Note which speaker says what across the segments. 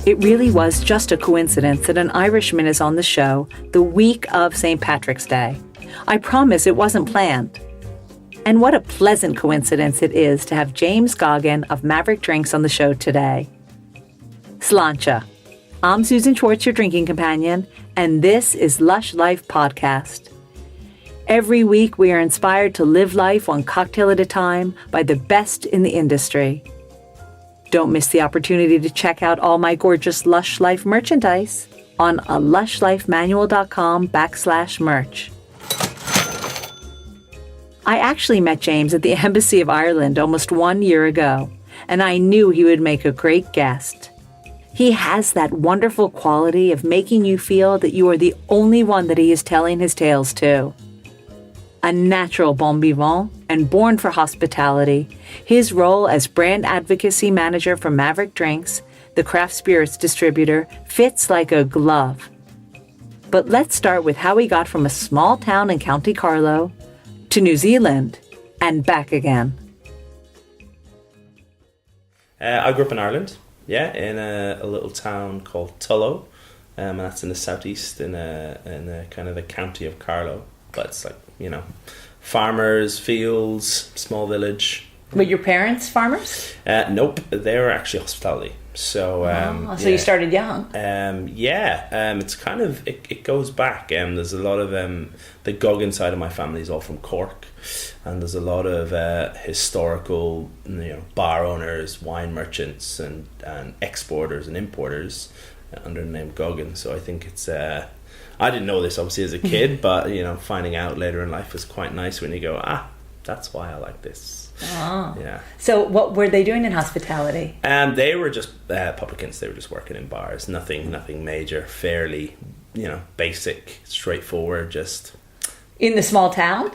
Speaker 1: It really was just a coincidence that an Irishman is on the show the week of St. Patrick's Day. I promise it wasn't planned. And what a pleasant coincidence it is to have James Goggin of Maverick Drinks on the show today. Sláinte. I'm Susan Schwartz, your drinking companion, and this is Lush Life Podcast. Every week we are inspired to live life one cocktail at a time by the best in the industry. Don't miss the opportunity to check out all my gorgeous Lush Life merchandise on lushlifemanual.com/merch. I actually met James at the Embassy of Ireland almost 1 year ago, and I knew he would make a great guest. He has that wonderful quality of making you feel that you are the only one that he is telling his tales to. A natural bon vivant and born for hospitality, his role as Brand Advocacy Manager for Maverick Drinks, the craft spirits distributor, fits like a glove. But let's start with how he got from a small town in County Carlow to New Zealand and back again.
Speaker 2: I grew up in Ireland, in a little town called Tullow, and that's in the southeast in a kind of the county of Carlow. But it's like, farmers, fields, small village.
Speaker 1: Were your parents farmers?
Speaker 2: Nope, they were actually hospitality. So,
Speaker 1: so you started young.
Speaker 2: It's kind of it goes back. There's a lot of the Goggin side of my family is all from Cork, and there's a lot of historical, bar owners, wine merchants, and exporters and importers under the name Goggin. So I think it's. I didn't know this obviously as a kid, but finding out later in life was quite nice when you go, that's why I like this.
Speaker 1: Oh.
Speaker 2: Yeah.
Speaker 1: So what were they doing in hospitality?
Speaker 2: They were just publicans. They were just working in bars. Nothing major. Fairly, basic, straightforward. Just
Speaker 1: in the small town.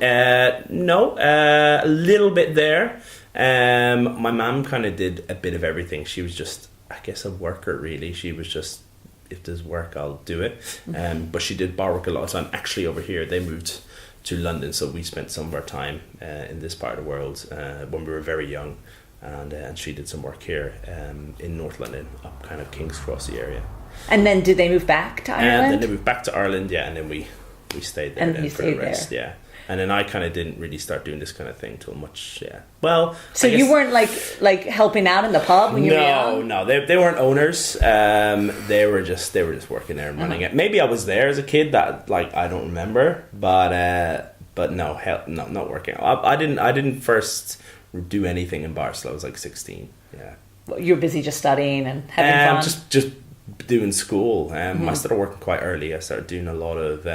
Speaker 2: No, a little bit there. My mum kind of did a bit of everything. She was just, I guess, a worker. Really, she was just. If there's work, I'll do it. But she did bar work a lot of time. Actually, over here, they moved to London, so we spent some of our time in this part of the world when we were very young, and she did some work here in North London, up kind of King's Cross area.
Speaker 1: And then did they move back to Ireland?
Speaker 2: And then they moved back to Ireland, and then we stayed there.
Speaker 1: And
Speaker 2: then
Speaker 1: you
Speaker 2: for the
Speaker 1: stayed
Speaker 2: rest,
Speaker 1: there.
Speaker 2: yeah. And then I kind of didn't really start doing this kind of thing till much, Well,
Speaker 1: so you weren't like helping out in the pub when you were young? No,
Speaker 2: they weren't owners. They were just working there and running it. Maybe I was there as a kid that I don't remember, but no, not working. I didn't first do anything in bars till I was 16. Yeah,
Speaker 1: well, you were busy just studying and having fun.
Speaker 2: Just doing school. I started working quite early. I started doing a lot of.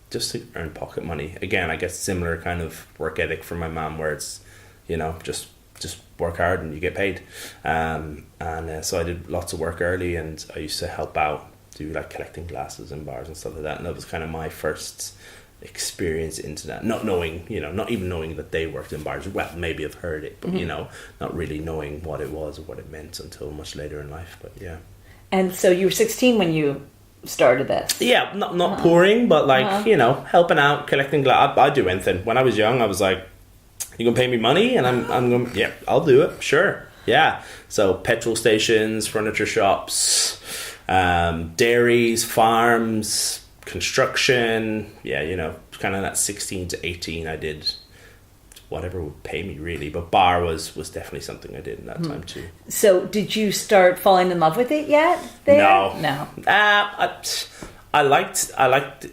Speaker 2: Just to earn pocket money. Again, I guess similar kind of work ethic from my mum, where it's, just work hard and you get paid. So I did lots of work early, and I used to help out, do collecting glasses in bars and stuff like that. And that was kind of my first experience into that. Not knowing, not even knowing that they worked in bars. Well, maybe I've heard it, but not really knowing what it was or what it meant until much later in life. But yeah. And
Speaker 1: so you were 16 when you started this?
Speaker 2: Yeah, not pouring, but helping out, collecting glass. I'd do anything. When I was young, I was like, "You gonna pay me money?" And I'm going, "Yeah, I'll do it. Sure, yeah." So petrol stations, furniture shops, dairies, farms, construction. Yeah, kind of that 16 to 18. I did whatever would pay me really, but bar was definitely something I did in that time too.
Speaker 1: So did you start falling in love with it yet there? No.
Speaker 2: I liked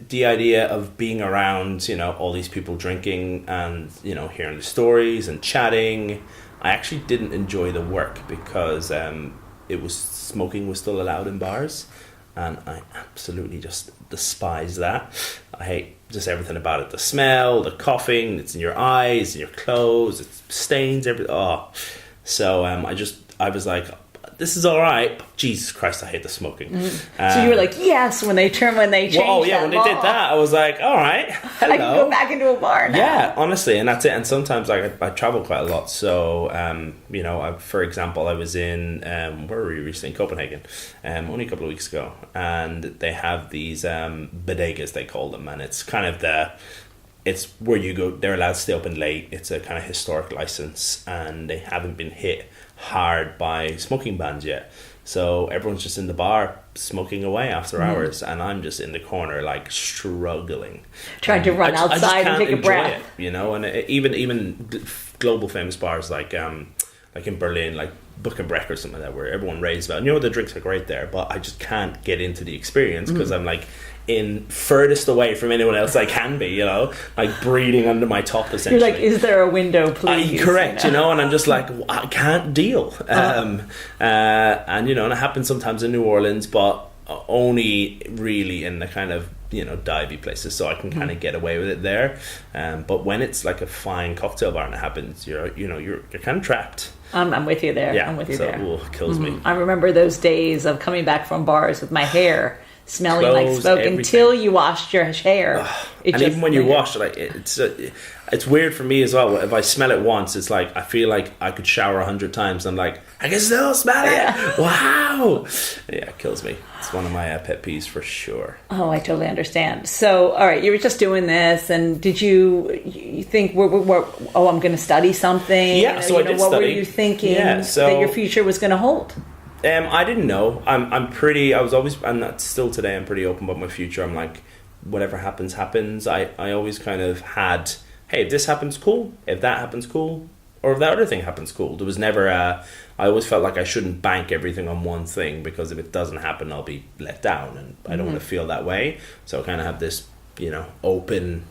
Speaker 2: the idea of being around all these people drinking and hearing the stories and chatting. I actually didn't enjoy the work because smoking was still allowed in bars, and I absolutely just despise that. I hate just everything about it. The smell, the coughing, it's in your eyes, in your clothes, it stains everything. So I was like, this is all right. But Jesus Christ, I hate the smoking.
Speaker 1: So you were like, yes, when they changed
Speaker 2: when they did that, I was like, all right, hello.
Speaker 1: I can go back into a bar now.
Speaker 2: Yeah, honestly, and that's it. And sometimes I travel quite a lot. So, for example, I was in, where were we recently? In Copenhagen, only a couple of weeks ago. And they have these bodegas, they call them. And it's kind of it's where you go, they're allowed to stay open late. It's a kind of historic license, and they haven't been hit hard by smoking bans yet. So everyone's just in the bar smoking away after hours, and I'm just in the corner like struggling,
Speaker 1: trying to run outside and take a breath.
Speaker 2: It, you know, and even global famous bars like in Berlin, like Book and Breck or something like that, where everyone raves about. And, you know, the drinks are great there, but I just can't get into the experience because I'm like in furthest away from anyone else I can be, you know, like breathing under my top essentially.
Speaker 1: You're like, is there a window, please?
Speaker 2: Correct, you know, and I'm just like, I can't deal. And, you know, and it happens sometimes in New Orleans, but only really in the kind of, you know, divey places, so I can kind of get away with it there. But when it's like a fine cocktail bar and it happens, you're kind of trapped.
Speaker 1: I'm with you there.
Speaker 2: Yeah,
Speaker 1: I'm with you
Speaker 2: so,
Speaker 1: there.
Speaker 2: It kills me.
Speaker 1: I remember those days of coming back from bars with my hair smelling
Speaker 2: Clothes,
Speaker 1: like smoke
Speaker 2: everything.
Speaker 1: until you washed your hair.
Speaker 2: And even when you wash, like it's weird for me as well. If I smell it once, it's like I feel like I could shower 100 times. I'm like, I can still smell it. Yeah. Wow. Yeah, it kills me. It's one of my pet peeves for sure.
Speaker 1: Oh, I totally understand. So, all right, you were just doing this, and did you think, I'm going to study something?
Speaker 2: Yeah, so I did
Speaker 1: what
Speaker 2: study.
Speaker 1: What were you thinking that your future was going to hold?
Speaker 2: I didn't know. I'm still today, I'm pretty open about my future. I'm like, whatever happens, happens. I always kind of had, hey, if this happens, cool. If that happens, cool. Or if that other thing happens, cool. There was never I always felt like I shouldn't bank everything on one thing, because if it doesn't happen, I'll be let down, and I don't want to feel that way. So I kind of have this, you know, open,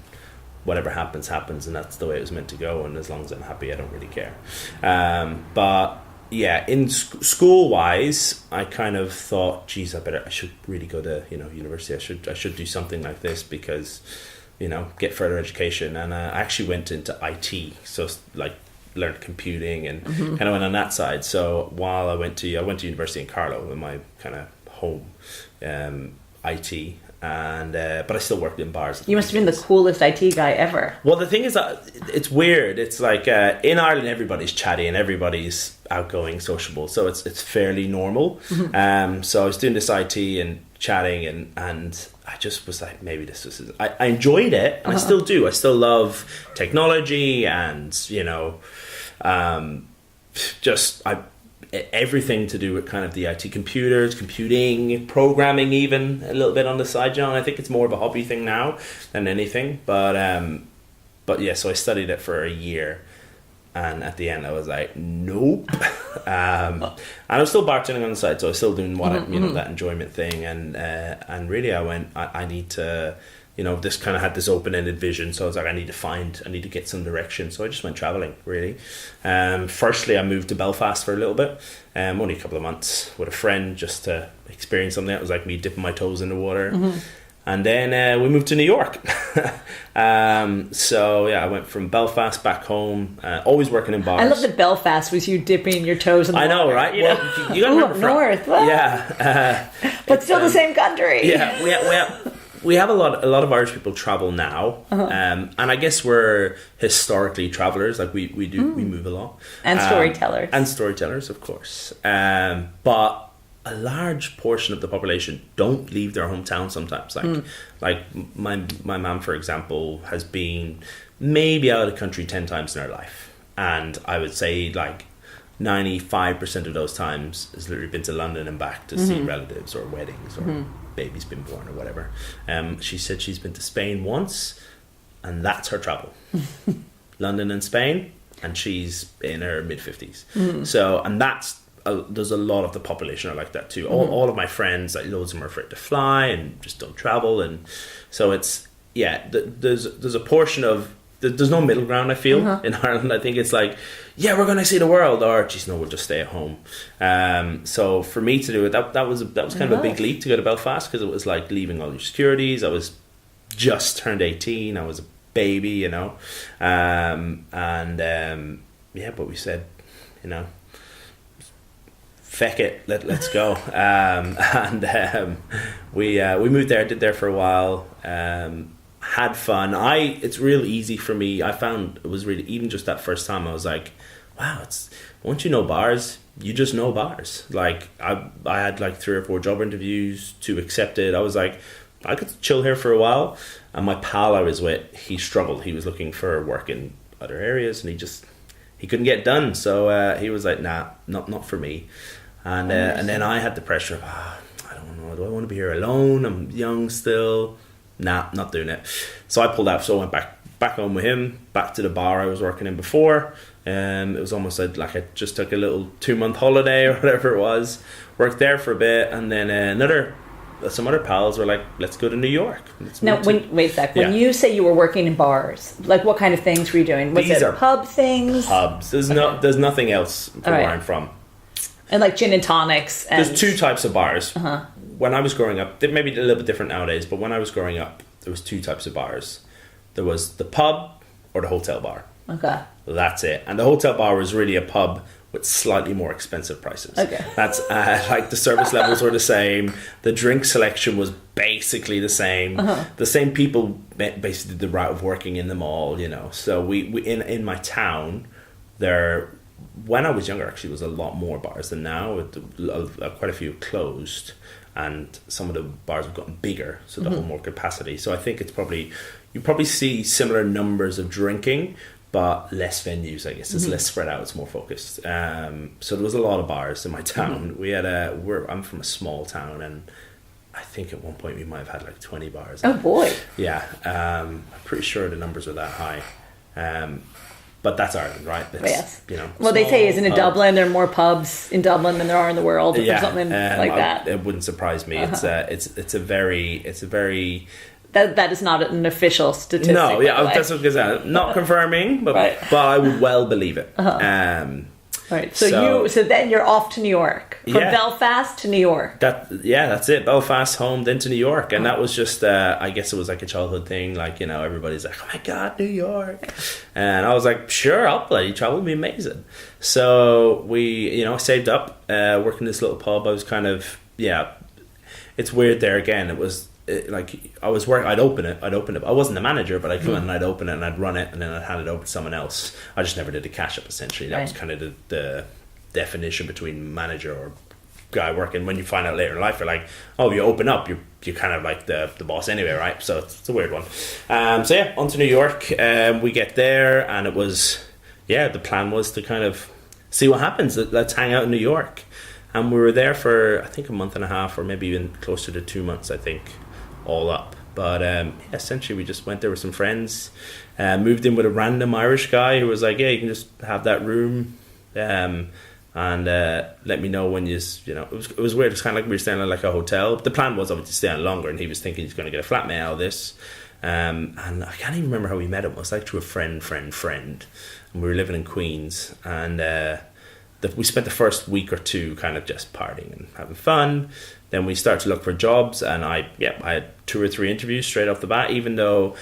Speaker 2: whatever happens, happens, and that's the way it was meant to go. And as long as I'm happy, I don't really care. But yeah, in school wise, I kind of thought, geez, I should really go to, you know, university. I should do something like this, because, you know, get further education. And I actually went into IT, so like learned computing and kind of went on that side. So while I went to university in Carlow, in my kind of home, IT. And but I still worked in bars.
Speaker 1: You must have been the coolest IT guy ever.
Speaker 2: Well, the thing is that it's weird. It's like in Ireland, everybody's chatty and everybody's outgoing, sociable, so it's fairly normal. So I was doing this IT and chatting, and I just was like, maybe this is. I enjoyed it, and I still do. I still love technology, and you know, everything to do with kind of the IT, computers, computing, programming, even a little bit on the side, John. I think it's more of a hobby thing now than anything. But yeah, so I studied it for a year, and at the end I was like, nope. And I was still bartending on the side, so I was still doing what that enjoyment thing, and really I need to. You know, this kind of had this open-ended vision, so I was like, I need to get some direction. So I just went traveling, really. Firstly, I moved to Belfast for a little bit, only a couple of months with a friend, just to experience something that was like me dipping my toes in the water. And then we moved to New York. So yeah, I went from Belfast back home, always working in bars.
Speaker 1: I love that Belfast was you dipping your toes in the water.
Speaker 2: I know, right? Well, you got to remember
Speaker 1: north. What?
Speaker 2: Yeah,
Speaker 1: but still the same country.
Speaker 2: Yeah, we have a lot of Irish people travel now, and I guess we're historically travelers. Like we move a lot,
Speaker 1: and
Speaker 2: storytellers, of course. But a large portion of the population don't leave their hometown sometimes. Like my mum, for example, has been maybe out of the country 10 times in her life, and I would say like 95% of those times has literally been to London and back to see relatives or weddings or baby's been born or whatever. She said she's been to Spain once, and that's her travel. London and Spain, and she's in her mid-50s. So, and that's there's a lot of the population are like that too. All of my friends, like loads of them are afraid to fly and just don't travel, and so it's there's a portion of there's no middle ground, I feel, in Ireland. I think it's like, yeah, we're going to see the world, or, geez, no, we'll just stay at home. So for me to do it, that was kind of a big leap to go to Belfast, because it was like leaving all your securities. I was just turned 18. I was a baby, you know. But we said, you know, feck it, let's go. We moved there, did there for a while. Had fun. It's real easy for me. I found it was really, even just that first time, I was like, wow, once you know bars, you just know bars. Like I had like 3 or 4 job interviews, 2 accepted. I was like, I could chill here for a while. And my pal I was with, he struggled. He was looking for work in other areas, and he couldn't get done. So he was like, nah, not for me. And then I had the pressure of, I don't know, do I want to be here alone? I'm young still. Nah, not doing it. So I pulled out. So I went back home with him, back to the bar I was working in before. It was almost like I just took a little 2-month holiday or whatever it was. Worked there for a bit, and then some other pals were like, let's go to New York.
Speaker 1: Now, wait a sec. When you say you were working in bars, like what kind of things were you doing? Was it pub things?
Speaker 2: Pubs. There's nothing else from where I'm from.
Speaker 1: And like gin and tonics.
Speaker 2: There's 2 types of bars. When I was growing up, they may be a little bit different nowadays, but when I was growing up, there was 2 types of bars. There was the pub or the hotel bar.
Speaker 1: Okay.
Speaker 2: That's it. And the hotel bar was really a pub with slightly more expensive prices.
Speaker 1: Okay.
Speaker 2: That's like the service levels were the same. The drink selection was basically the same. The same people basically did the route of working in them all, you know. So we in my town, there, when I was younger, actually, was a lot more bars than now. Quite a few closed, and some of the bars have gotten bigger, so they hold more capacity. So I think you probably see similar numbers of drinking, but less venues, I guess. It's less spread out, it's more focused. So there was a lot of bars in my town. We had I'm from a small town, and I think at one point we might have had like 20 bars.
Speaker 1: Oh boy.
Speaker 2: Yeah. I'm pretty sure the numbers are that high. But that's Ireland, right?
Speaker 1: Yes.
Speaker 2: You know,
Speaker 1: well, they say, isn't it Dublin? There are more pubs in Dublin than there are in the world, or something like that.
Speaker 2: It wouldn't surprise me. It's a very
Speaker 1: that is not an official statistic.
Speaker 2: No, yeah, that's what I'm saying. Not confirming, but I would well believe it.
Speaker 1: Right. So then you're off to New York. From Belfast to New York.
Speaker 2: That's it. Belfast, home, then to New York. And that was just, I guess it was like a childhood thing. Like, you know, everybody's like, oh my God, New York. And I was like, sure, I'll bloody travel. It'll be amazing. So I saved up, working this little pub. I was kind of, it's weird there again. It was, I'd open it. I wasn't the manager, but I'd come in and I'd open it and I'd run it, and then I'd hand it over to someone else. I just never did the cash up, essentially. That was kind of the definition between manager or guy working. When you find out later in life, you're like, oh, you open up, you're kind of like the boss anyway, right? So it's a weird one. On to New York. We get there, and it was, the plan was to kind of see what happens. Let's hang out in New York. And we were there for, I think, a month and a half, or maybe even closer to 2 months, I think, all up. But essentially we just went there with some friends, moved in with a random Irish guy who was like, you can just have that room, and let me know when it was weird. It was kind of like we were staying at like a hotel. The plan was obviously to stay on longer, and he was thinking he's going to get a flatmate out of this, and I can't even remember how we met him. It was like through a friend, and we were living in Queens, and we spent the first week or 2 kind of just partying and having fun. Then we started to look for jobs, and I had 2 or 3 interviews straight off the bat, even though,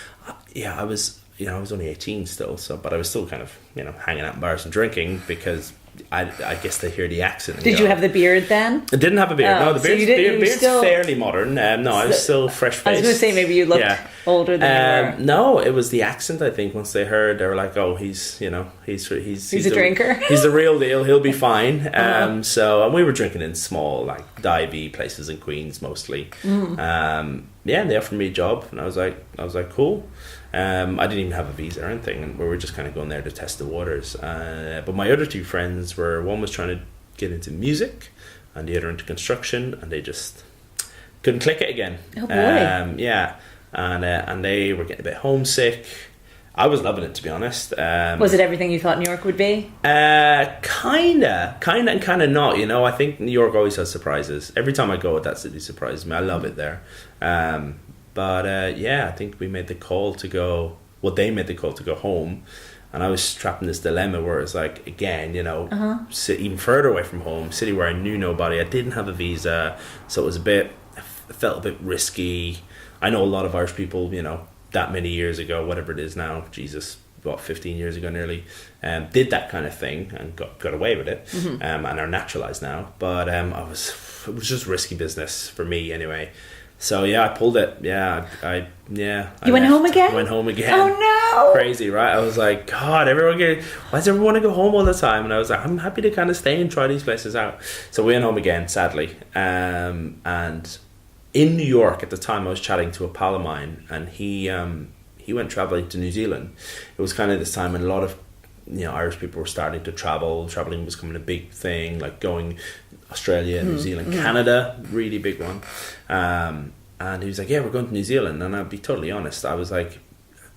Speaker 2: I was only 18 still. So, but I was still kind of, hanging out in bars and drinking because I guess they hear the accent.
Speaker 1: Did you have the beard then?
Speaker 2: I didn't have a beard. No, the beard's still fairly modern. No, I was still fresh-faced.
Speaker 1: I was going to say maybe you looked older than you were.
Speaker 2: No, it was the accent. I think once they heard, they were like, "Oh, he's a
Speaker 1: drinker.
Speaker 2: He's the real deal. He'll be fine." And we were drinking in small like divey places in Queens mostly. And they offered me a job, and I was like, cool. I didn't even have a visa or anything, and we were just kind of going there to test the waters. But my other 2 friends one was trying to get into music, and the other into construction, and they just couldn't click it again.
Speaker 1: Oh boy!
Speaker 2: And they were getting a bit homesick. I was loving it, to be honest.
Speaker 1: Was it everything you thought New York would be?
Speaker 2: Kinda and kinda not. I think New York always has surprises. Every time I go, that city surprises me. I love it there. But I think we made the call to go. Well, they made the call to go home, and I was trapped in this dilemma where it's like, again, sit even further away from home, city where I knew nobody. I didn't have a visa, so it was it felt a bit risky. I know a lot of Irish people, that many years ago, whatever it is now, Jesus, 15 years ago nearly, did that kind of thing and got away with it, and are naturalized now. But it was just risky business for me anyway. So I pulled it. You
Speaker 1: went home again?
Speaker 2: I went home again.
Speaker 1: Oh no!
Speaker 2: Crazy, right? I was like, God, why does everyone want to go home all the time? And I was like, I'm happy to kind of stay and try these places out. So we went home again, sadly. And in New York at the time, I was chatting to a pal of mine, and he went traveling to New Zealand. It was kind of this time when a lot of Irish people were starting to travel. Traveling was becoming a big thing, like going Australia, New Zealand, Canada, really big one. And he was like, yeah, we're going to New Zealand. And I'll be totally honest, I was like,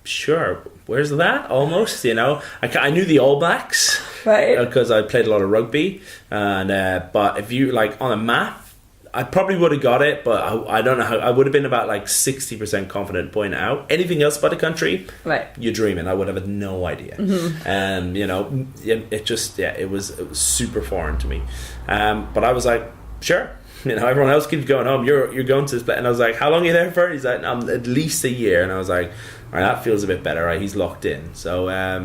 Speaker 2: sure, where's that? Almost, I knew the All Blacks,
Speaker 1: right?
Speaker 2: Because I played a lot of rugby, and but if you like on a map, I probably would have got it, but I don't know how. I would have been about like 60% confident pointing out anything else about the country.
Speaker 1: Right,
Speaker 2: you're dreaming. I would have had no idea, and it was super foreign to me. But I was like, sure. Everyone else keeps going home. You're going to this place. And I was like, how long are you there for? He's like, at least a year. And I was like, all right, that feels a bit better. Right, he's locked in. So I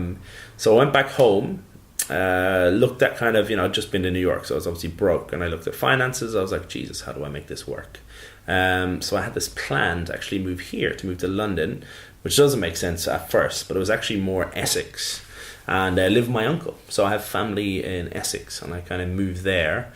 Speaker 2: went back home, looked at kind of, just been to New York. So I was obviously broke. And I looked at finances. I was like, Jesus, how do I make this work? So I had this plan to actually move to London, which doesn't make sense at first. But it was actually more Essex. And I live with my uncle. So I have family in Essex. And I kind of moved there.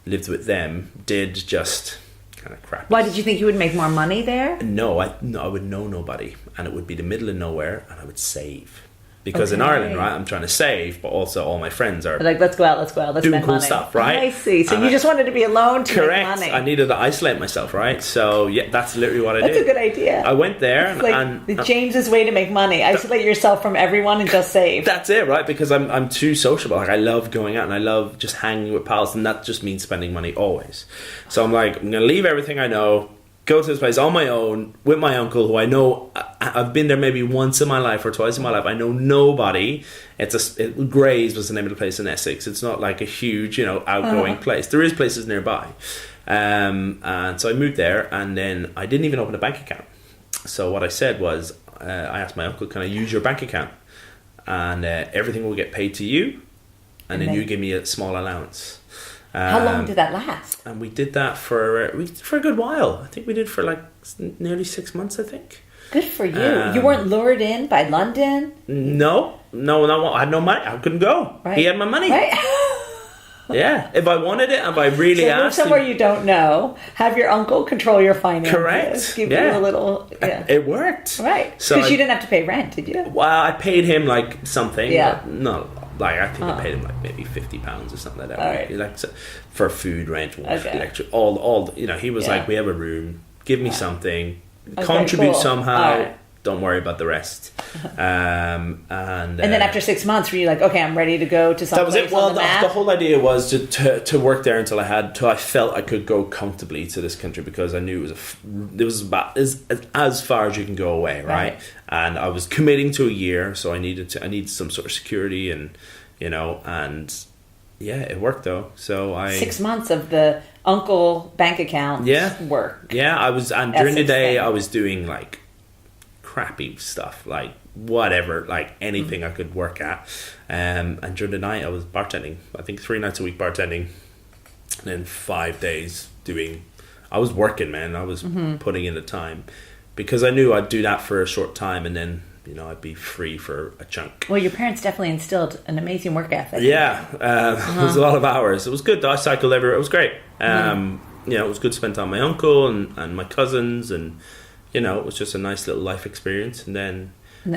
Speaker 2: Lived with them, did just kind of crap.
Speaker 1: Why did you think you would make more money there?
Speaker 2: No, I would know nobody, and it would be the middle of nowhere, and I would save. Because in Ireland, right, I'm trying to save, but also all my friends are
Speaker 1: like, let's go out, let's
Speaker 2: doing
Speaker 1: spend
Speaker 2: cool
Speaker 1: money.
Speaker 2: stuff, right?
Speaker 1: I see. So you just wanted to be alone to
Speaker 2: correct.
Speaker 1: make money.
Speaker 2: I needed to isolate myself, right? So yeah, that's literally what I did.
Speaker 1: That's a good idea.
Speaker 2: I went there,
Speaker 1: it's like James's way to make money. Isolate yourself from everyone and just save.
Speaker 2: That's it, right? Because I'm too sociable. Like I love going out and I love just hanging with pals, and that just means spending money always. So I'm like, I'm gonna leave everything I know. Go to this place on my own with my uncle, who I know I've been there maybe once in my life or twice in my life. I know nobody. Grays was the name of the place in Essex. It's not like a huge, outgoing place. There is places nearby, and so I moved there, and then I didn't even open a bank account. So what I said was, I asked my uncle, "Can I use your bank account? And everything will get paid to you, and then you give me a small allowance."
Speaker 1: How long did that last?
Speaker 2: And we did that for a good while. I think we did for like nearly 6 months, I think.
Speaker 1: Good for you. You weren't lured in by London?
Speaker 2: No. I had no money. I couldn't go. Right. He had my money.
Speaker 1: Right.
Speaker 2: Yeah. If I wanted it, if I really asked.
Speaker 1: So somewhere you don't know, have your uncle control your finances.
Speaker 2: Correct.
Speaker 1: Give you a little,
Speaker 2: It worked.
Speaker 1: Right. Because you didn't have to pay rent, did you?
Speaker 2: Well, I paid him like something.
Speaker 1: Yeah.
Speaker 2: No. Like I think I paid him like maybe £50 or something like that.
Speaker 1: All right.
Speaker 2: Like for food, rent, electric, all. He was like, we have a room. Give me something. Contribute somehow. Right. Don't worry about the rest. And then
Speaker 1: after 6 months, were you like, okay, I'm ready to go to something? That was it. Well,
Speaker 2: the whole idea was to work there until I felt I could go comfortably to this country, because I knew it was about as far as you can go away, right? And I was committing to a year, so I needed some sort of security, and it worked though. So
Speaker 1: 6 months of the uncle bank account work.
Speaker 2: Yeah, I was, and during the day I was doing like crappy stuff, like whatever, like anything I could work at, and during the night I was bartending. I think 3 nights a week bartending, and then 5 days I was working, man. I was putting in the time, because I knew I'd do that for a short time, and then I'd be free for a chunk.
Speaker 1: Well, your parents definitely instilled an amazing work ethic.
Speaker 2: Yeah, it was a lot of hours. It was good. I cycled everywhere. It was great. It was good to spend time with my uncle and my cousins, and it was just a nice little life experience. And then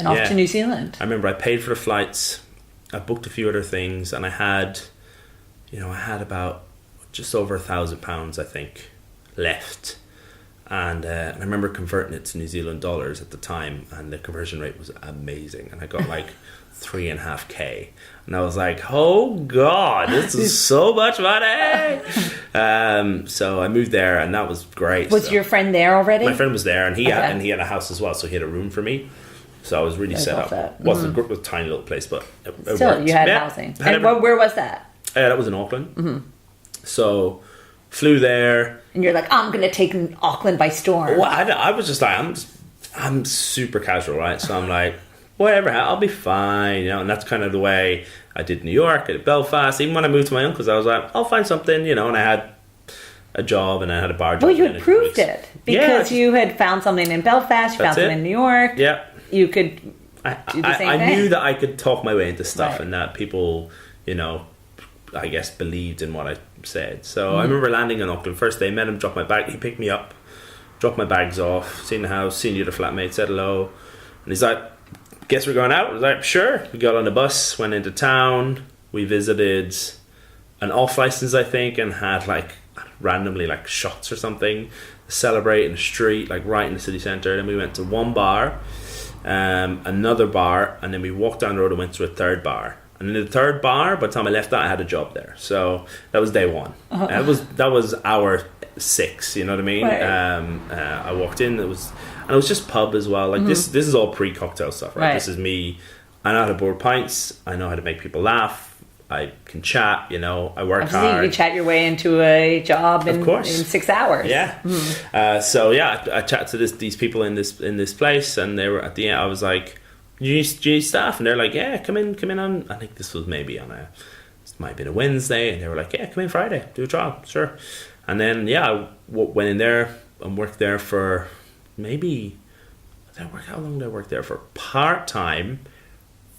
Speaker 1: off to New Zealand.
Speaker 2: I remember I paid for the flights. I booked a few other things, and I had about just over £1,000, I think, left. And I remember converting it to New Zealand dollars at the time, and the conversion rate was amazing. And I got like 3.5K, and I was like, "Oh God, this is so much money!" So I moved there, and that was great.
Speaker 1: Was your friend there already?
Speaker 2: My friend was there, and he had a house as well, so he had a room for me. So I was really set up. It wasn't a tiny little place, but it worked.
Speaker 1: You had housing. And where was that?
Speaker 2: That was in Auckland. So flew there.
Speaker 1: And you're like, I'm going to take Auckland by storm.
Speaker 2: Well, I was just like, I'm super casual, right? So I'm like, whatever, I'll be fine, And that's kind of the way I did New York, I did Belfast. Even when I moved to my uncle's, I was like, I'll find something, And I had a job, and I had a bar job.
Speaker 1: Well, you had proved it, because you had found something in Belfast, you found something in New York.
Speaker 2: Yeah.
Speaker 1: You could do the same thing.
Speaker 2: I knew that I could talk my way into stuff, and that people, I guess, believed in what I said. So I remember landing in Auckland. First day, met him, dropped my bag. He picked me up, dropped my bags off, seen the house, seen the other flatmate, said hello. And he's like, guess we're going out? I was like, sure. We got on the bus, went into town. We visited an off license, I think, and had like randomly like shots or something to celebrate in the street, like right in the city centre. Then we went to one bar, another bar, and then we walked down the road and went to a third bar. And in the third bar, by the time I left that, I had a job there. So that was day one. That was hour 6. You know what I mean?
Speaker 1: Right.
Speaker 2: I walked in. It was just pub as well. Like this is all pre-cocktail stuff, right? This is me. I know how to pour pints. I know how to make people laugh. I can chat. You know, I work hard.
Speaker 1: You can chat your way into a job in 6 hours.
Speaker 2: Yeah. So yeah, I chatted to these people in this place, and they were at the end. I was like, do you need staff? And they're like, yeah, come in on, I think this was maybe this might have been a Wednesday, and they were like, yeah, come in Friday, do a trial, sure. And then, yeah, I went in there and worked there for maybe, how long did I work there for? Part-time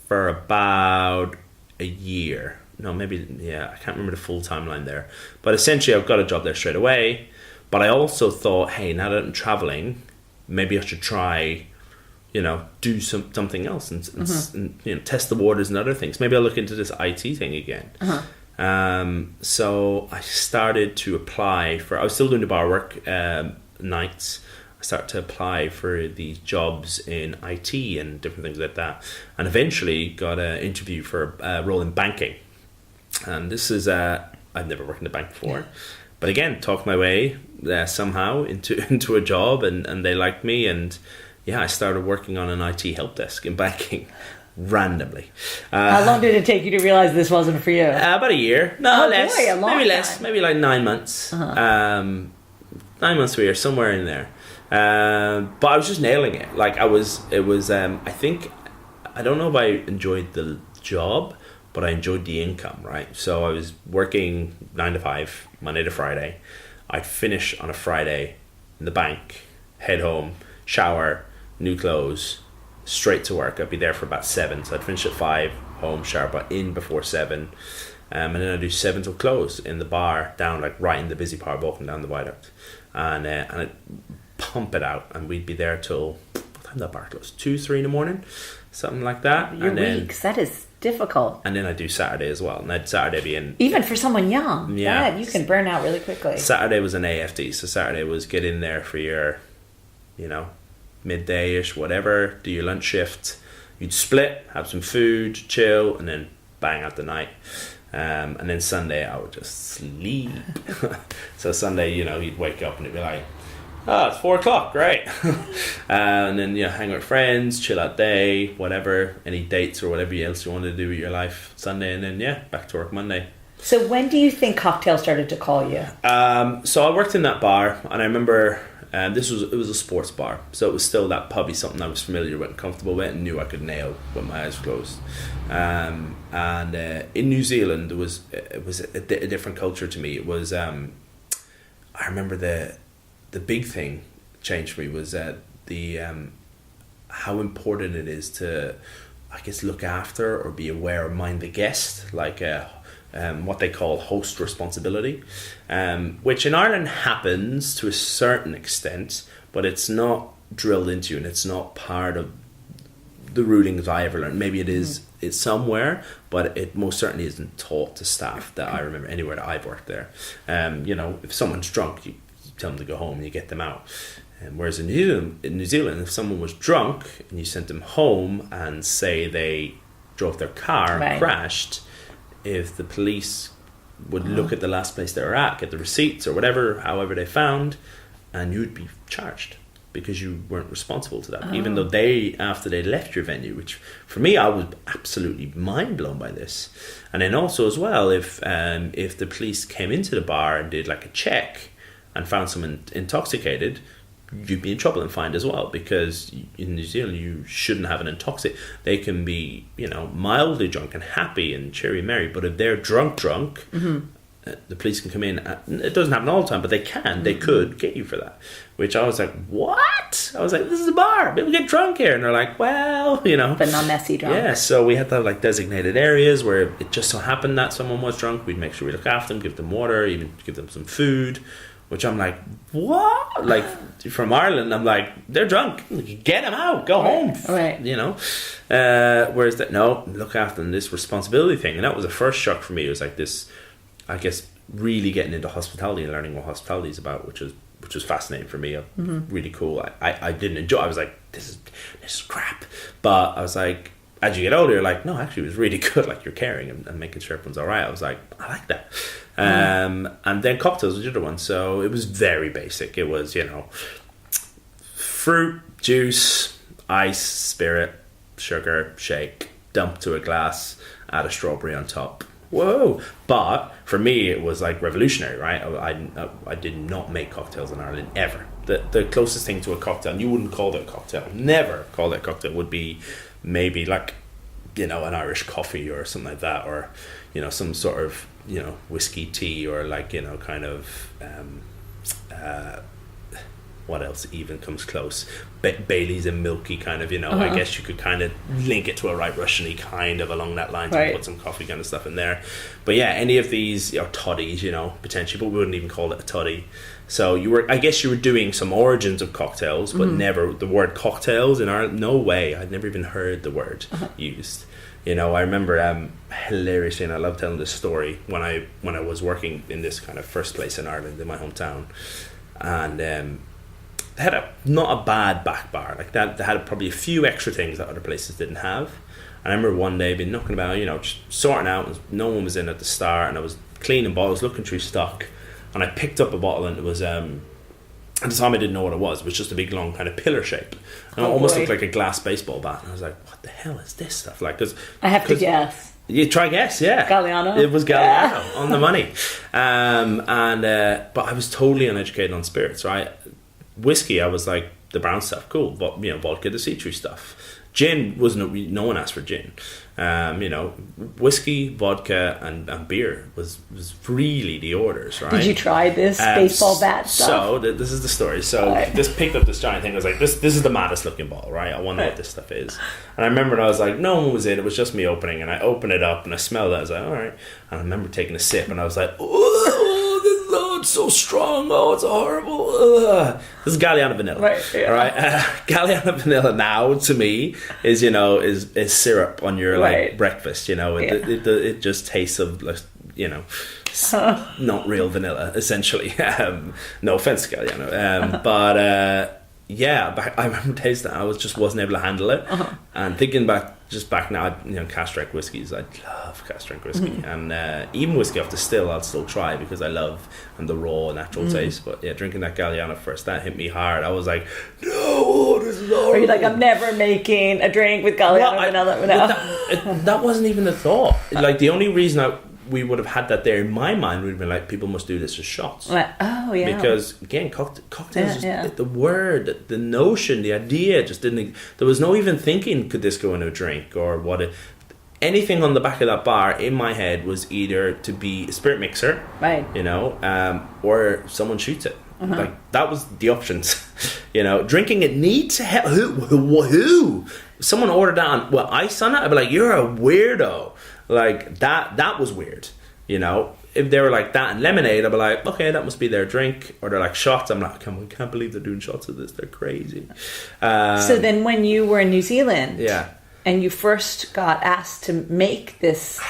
Speaker 2: for about a year. No, maybe, yeah, I can't remember the full timeline there. But essentially, I've got a job there straight away. But I also thought, hey, now that I'm traveling, maybe I should try, do something else and test the waters and other things. Maybe I'll look into this IT thing again. So I started to apply for, I was still doing the bar work nights. I started to apply for these jobs in IT and different things like that. And eventually got an interview for a role in banking. And this is, I've never worked in a bank before. But again, talked my way somehow into a job, and they liked me, and yeah, I started working on an IT help desk in banking randomly.
Speaker 1: How long did it take you to realize this wasn't for you?
Speaker 2: About a year. No, less.
Speaker 1: Boy,
Speaker 2: maybe
Speaker 1: time.
Speaker 2: Less. Maybe like 9 months. 9 months to a year, somewhere in there. But I was just nailing it. Like I think, I don't know if I enjoyed the job, but I enjoyed the income, right? So I was working 9 to 5, Monday to Friday. I'd finish on a Friday in the bank, head home, shower, new clothes, straight to work. I'd be there for about 7, so I'd finish at 5, home, shower, but in before 7. And then I'd do 7 till close in the bar, down like right in the busy part, walking down the viaduct. And I'd pump it out, and we'd be there till, what time did that bar close? 2, 3 in the morning, something like that.
Speaker 1: Your weeks, that is difficult.
Speaker 2: And then I do Saturday as well, and I'd Saturday be in,
Speaker 1: even for someone young.
Speaker 2: Yeah,
Speaker 1: you can burn out really quickly.
Speaker 2: Saturday was an AFD, so Saturday was get in there for your, midday-ish, whatever, do your lunch shift, you'd split, have some food, chill, and then bang out the night. And then Sunday I would just sleep. So Sunday, you'd wake up and it'd be like, oh, it's 4 o'clock, great. And then hang out with friends, chill out day, whatever, any dates or whatever else you want to do with your life Sunday, and then back to work Monday.
Speaker 1: So when do you think cocktail started to call you?
Speaker 2: So I worked in that bar, and I remember it was a sports bar, so it was still that pubby, something I was familiar with and comfortable with and knew I could nail with my eyes closed. And in New Zealand it was a different culture to me. It was I remember the big thing changed for me was how important it is to, I guess, look after or be aware or mind the guest, like what they call host responsibility, which in Ireland happens to a certain extent, but it's not drilled into you, and it's not part of the rulings I ever learned. Maybe it is, it's somewhere, but it most certainly isn't taught to staff that I remember anywhere that I've worked there. If someone's drunk, you tell them to go home and you get them out. Whereas in New Zealand, if someone was drunk and you sent them home and say they drove their car and crashed, if the police would look at the last place they were at, get the receipts or whatever, however they found, and you'd be charged because you weren't responsible to that, even though after they left your venue, which for me, I was absolutely mind blown by this. And then also as well, if the police came into the bar and did like a check and found someone intoxicated, you'd be in trouble and fined as well, because in New Zealand you shouldn't have an intoxicant. They can be, mildly drunk and happy and cheery and merry, but if they're drunk, the police can come in. It doesn't happen all the time, but they can. They could get you for that. Which I was like, what? I was like, this is a bar. People get drunk here, and they're like, well,
Speaker 1: but not messy drunk.
Speaker 2: Yeah, so we had to have like designated areas where it just so happened that someone was drunk. We'd make sure we look after them, give them water, even give them some food. Which I'm like, what? Like, from Ireland, I'm like, they're drunk. Get them out. Go home.
Speaker 1: Right.
Speaker 2: Whereas no, look after them, this responsibility thing. And that was the first shock for me. It was like this I guess, really getting into hospitality and learning what hospitality is about, which was fascinating for me. Really cool. I didn't enjoy. I was like, this is crap. But I was like, as you get older, you're like, no, actually, it was really good. Like, you're caring and making sure everyone's all right. I was like, I like that. And then cocktails was the other one. So it was very basic. It was, fruit, juice, ice, spirit, sugar, shake, dump to a glass, add a strawberry on top. Whoa. But for me, it was like revolutionary, right? I did not make cocktails in Ireland ever. The closest thing to a cocktail, and you wouldn't call it a cocktail, never call it a cocktail, would be maybe like, an Irish coffee or something like that, or, some sort of, whiskey tea, or like, kind of, what else even comes close? Bailey's and milky kind of, I guess you could kind of link it to a right Russian-y kind of along that line, to put some coffee kind of stuff in there. But yeah, any of these are toddies, potentially, but we wouldn't even call it a toddy. So you were doing some origins of cocktails, but never the word cocktails in Ireland. No way. I'd never even heard the word used. I remember hilariously, and I love telling this story, when I was working in this kind of first place in Ireland, in my hometown, and they had not a bad back bar like that. They had probably a few extra things that other places didn't have. And I remember one day being knocking about, just sorting out. No one was in at the start, and I was cleaning bottles, looking through stock, and I picked up a bottle, and it was at the time I didn't know what it was. It was just a big long kind of pillar shape, and it almost looked like a glass baseball bat. And I was like, what the hell is this stuff? Like, because
Speaker 3: I have to guess.
Speaker 2: You try guess, yeah.
Speaker 3: Galliano.
Speaker 2: It was Galliano on the money. But I was totally uneducated on spirits, right? Whiskey, I was like, the brown stuff, cool. But, vodka, the see-through stuff. Gin no one asked for gin. Whiskey, vodka, and beer was really the orders, right?
Speaker 3: Did you try this baseball bat stuff?
Speaker 2: So this is the story. So this picked up this giant thing. I was like, this is the maddest looking bottle, right? I wonder what this stuff is. And I remember I was like, no one was in. It was just me opening, and I opened it up and I smelled it. I was like, all right. And I remember taking a sip, and I was like, it's so strong. Oh, it's horrible. This is Galliano vanilla,
Speaker 3: right? Yeah.
Speaker 2: Right? Galliano vanilla now to me is is syrup on your like breakfast. It just tastes of not real vanilla essentially. No offense, Galliano, but I remember tasting it. I wasn't able to handle it, and thinking back now, cask strength whiskies. I love cask strength whiskey, and even whiskey off the still, I'll still try because I love the raw natural taste. But yeah, drinking that Galliano first, that hit me hard. I was like, no, this is horrible.
Speaker 3: Are you like, I'm never making a drink with Galliano vanilla?
Speaker 2: That wasn't even the thought. Like, the only reason we would have had that there in my mind would have been like, people must do this as shots.
Speaker 3: Oh yeah.
Speaker 2: Because again, cocktails, the word, the notion, the idea just didn't. There was no even thinking, could this go in a drink or what? Anything on the back of that bar in my head was either to be a spirit mixer,
Speaker 3: right?
Speaker 2: Or someone shoots it. Like, that was the options. Drinking it needs help. Who? Someone ordered that on ice on it. I'd be like, you're a weirdo. Like, that was weird. If they were like that and lemonade, I'd be like, okay, that must be their drink. Or they're like shots. I'm like, I can't believe they're doing shots of this. They're crazy.
Speaker 3: So then when you were in New Zealand, and you first got asked to make this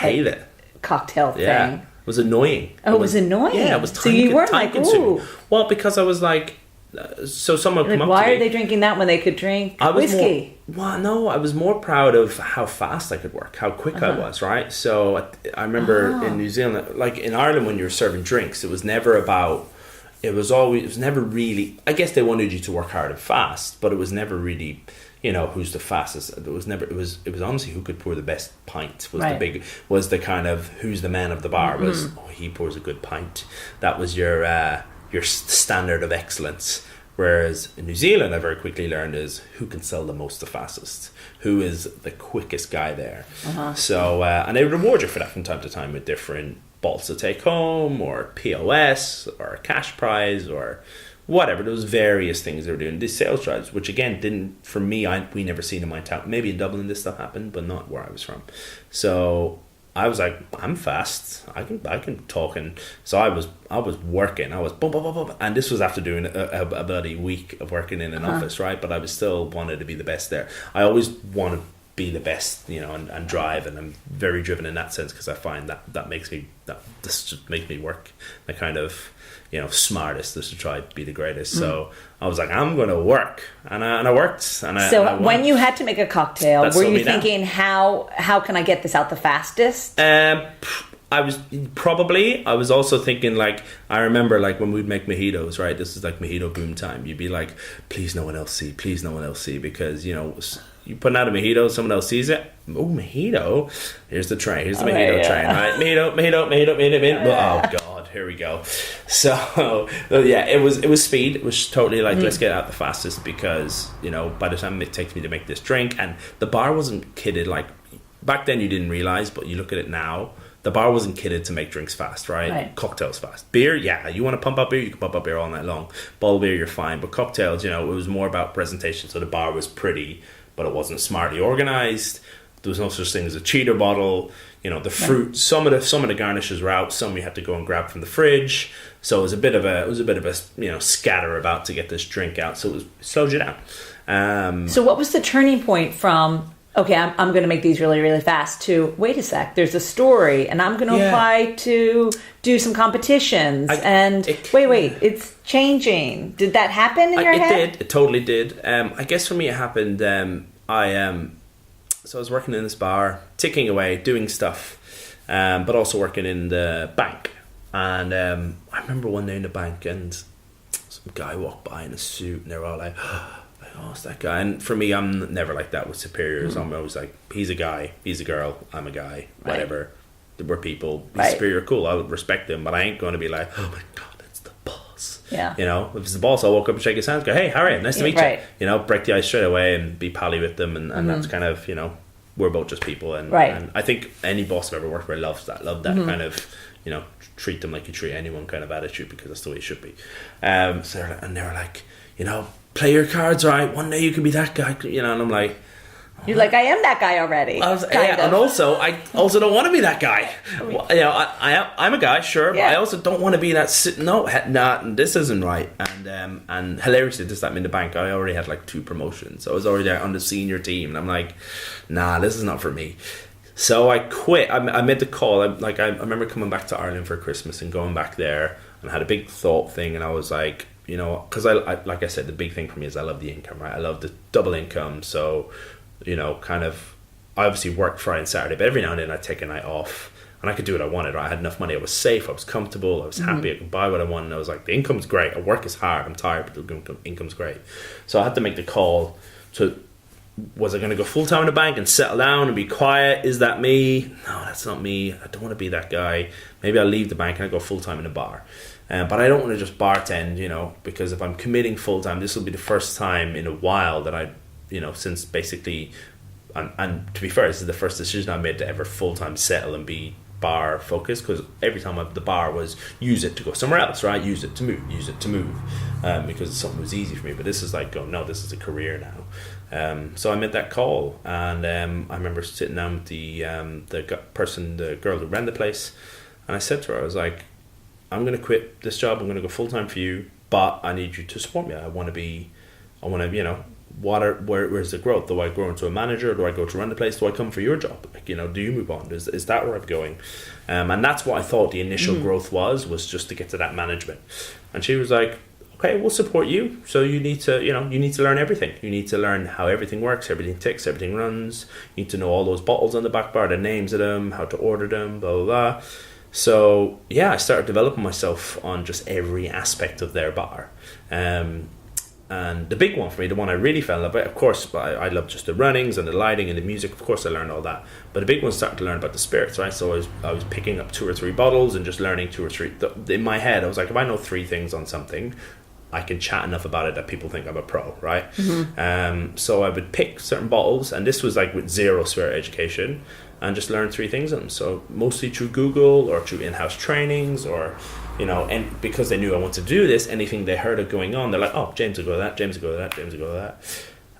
Speaker 3: cocktail thing.
Speaker 2: Yeah. It was annoying.
Speaker 3: Oh, it was annoying?
Speaker 2: Yeah, it was
Speaker 3: So you weren't like, ooh.
Speaker 2: Well, because I was like, so someone come up to me.
Speaker 3: Why are they drinking that when they could drink whiskey?
Speaker 2: I was more proud of how fast I could work, how quick I was, right? So I remember in New Zealand, like in Ireland, when you were serving drinks, it was never really, I guess they wanted you to work hard and fast, but it was never really, who's the fastest. It was honestly who could pour the best pint was the kind of, who's the man of the bar, he pours a good pint. That was your standard of excellence. Whereas in New Zealand, I very quickly learned is who can sell the most, the fastest, who is the quickest guy there. So and they reward you for that from time to time with different bottles to take home, or POS, or a cash prize, or whatever. There was various things they were doing. These sales drives, which again didn't, for me, we never seen in my town. Maybe in Dublin this stuff happened, but not where I was from. So I was like, I'm fast. I can talk, and so I was working. I was boom, boom, boom, boom, and this was after doing a bloody week of working in an office, right? But I was still wanted to be the best there. I always wanted be the best, and drive, and I'm very driven in that sense because I find that this just makes me work the kind of smartest, just to try to be the greatest. So I was like, I'm going to work, and I worked. And I
Speaker 3: when you had to make a cocktail, were you thinking how can I get this out the fastest?
Speaker 2: I was also thinking, like, I remember, like, when we'd make mojitos, right? This is like mojito boom time. You'd be like, please no one else see, because, you putting out a mojito, someone else sees it. Oh, mojito. Here's the train. Here's the mojito train, right? Mojito. Oh, God. Here we go. So, yeah, it was speed. It was totally like, let's get out the fastest because, by the time it takes me to make this drink, and the bar wasn't kitted, like, back then you didn't realize, but you look at it now, the bar wasn't kitted to make drinks fast, right? Cocktails fast. Beer, yeah, you want to pump up beer, you can pump up beer all night long. Bottle beer, you're fine. But cocktails, it was more about presentation. So the bar was pretty, but it wasn't smartly organized. There was no such thing as a cheater bottle. The fruit, some of the garnishes were out. Some you had to go and grab from the fridge. So it was a bit of a scatter about to get this drink out. So it slowed you down.
Speaker 3: So what was the turning point from, okay, I'm going to make these really, really fast, to, wait a sec, there's a story, and I'm going to apply to do some competitions, wait, it's changing. Did that happen in your head?
Speaker 2: It totally did. I guess for me it happened, so I was working in this bar, ticking away, doing stuff, but also working in the bank. And I remember one day in the bank, and some guy walked by in a suit, and they were all like, oh, it's that guy. And for me, I'm never like that with superiors. I'm always like, he's a guy, he's a girl, I'm a guy, whatever. We're people. He's superior, cool, I'll respect him, but I ain't going to be like, oh my God, it's the boss.
Speaker 3: Yeah.
Speaker 2: If it's the boss, I'll walk up and shake his hand, go, hey, how are you? Nice to meet you. Break the ice straight away and be pally with them. And that's kind of, we're both just people. And I think any boss I've ever worked with loves that kind of, treat them like you treat anyone kind of attitude, because that's the way it should be. So they were like, play your cards right. One day you can be that guy, and I'm like,
Speaker 3: you're like, I am that guy already.
Speaker 2: And also, I also don't want to be that guy. I'm a guy, sure, but I also don't want to be that. This isn't right. And hilariously, this time in the bank, I already had like 2 promotions. So I was already there on the senior team, and I'm like, nah, this is not for me. So I quit. I made the call. I remember coming back to Ireland for Christmas and going back there, and I had a big thought thing, and I was like, because I like I said, the big thing for me is I love the income, right? I love the double income. So, kind of, I obviously worked Friday and Saturday, but every now and then I'd take a night off, and I could do what I wanted. Right? I had enough money. I was safe. I was comfortable. I was happy. I could buy what I wanted. And I was like, the income's great. I work is hard. I'm tired, but the income's great. So I had to make the call to, was I going to go full time in the bank and settle down and be quiet? Is that me? No, that's not me. I don't want to be that guy. Maybe I'll leave the bank and I go full time in a bar. But I don't want to just bartend, because if I'm committing full time, this will be the first time in a while that since basically, and to be fair, this is the first decision I made to ever full time settle and be bar focused, because every time the bar was use it to go somewhere else, right? Use it to move, because something was easy for me. But this is like, no, this is a career now. So I made that call, and I remember sitting down with the girl who ran the place, and I said to her, I was like, I'm going to quit this job. I'm going to go full time for you, but I need you to support me. Where's the growth? Do I grow into a manager? Do I go to run the place? Do I come for your job? Like, do you move on? Is that where I'm going? And that's what I thought the initial growth was just to get to that management. And she was like, okay, we'll support you. So you need to learn everything. You need to learn how everything works, everything ticks, everything runs. You need to know all those bottles on the back bar, the names of them, how to order them, blah, blah, blah. So yeah, I started developing myself on just every aspect of their bar. And the big one for me, the one I really fell in love with, of course, I love just the runnings and the lighting and the music. Of course, I learned all that. But the big one started to learn about the spirits, right? So I was picking up 2 or 3 bottles and just learning 2 or 3. In my head, I was like, if I know 3 things on something, I can chat enough about it that people think I'm a pro, right? Mm-hmm. So I would pick certain bottles, and this was like with 0 spirit education, and just learn 3 things on them. So mostly through Google or through in-house trainings, or and because they knew I wanted to do this, anything they heard of going on, they're like, oh, James will go to that, James will go to that, James will go to that.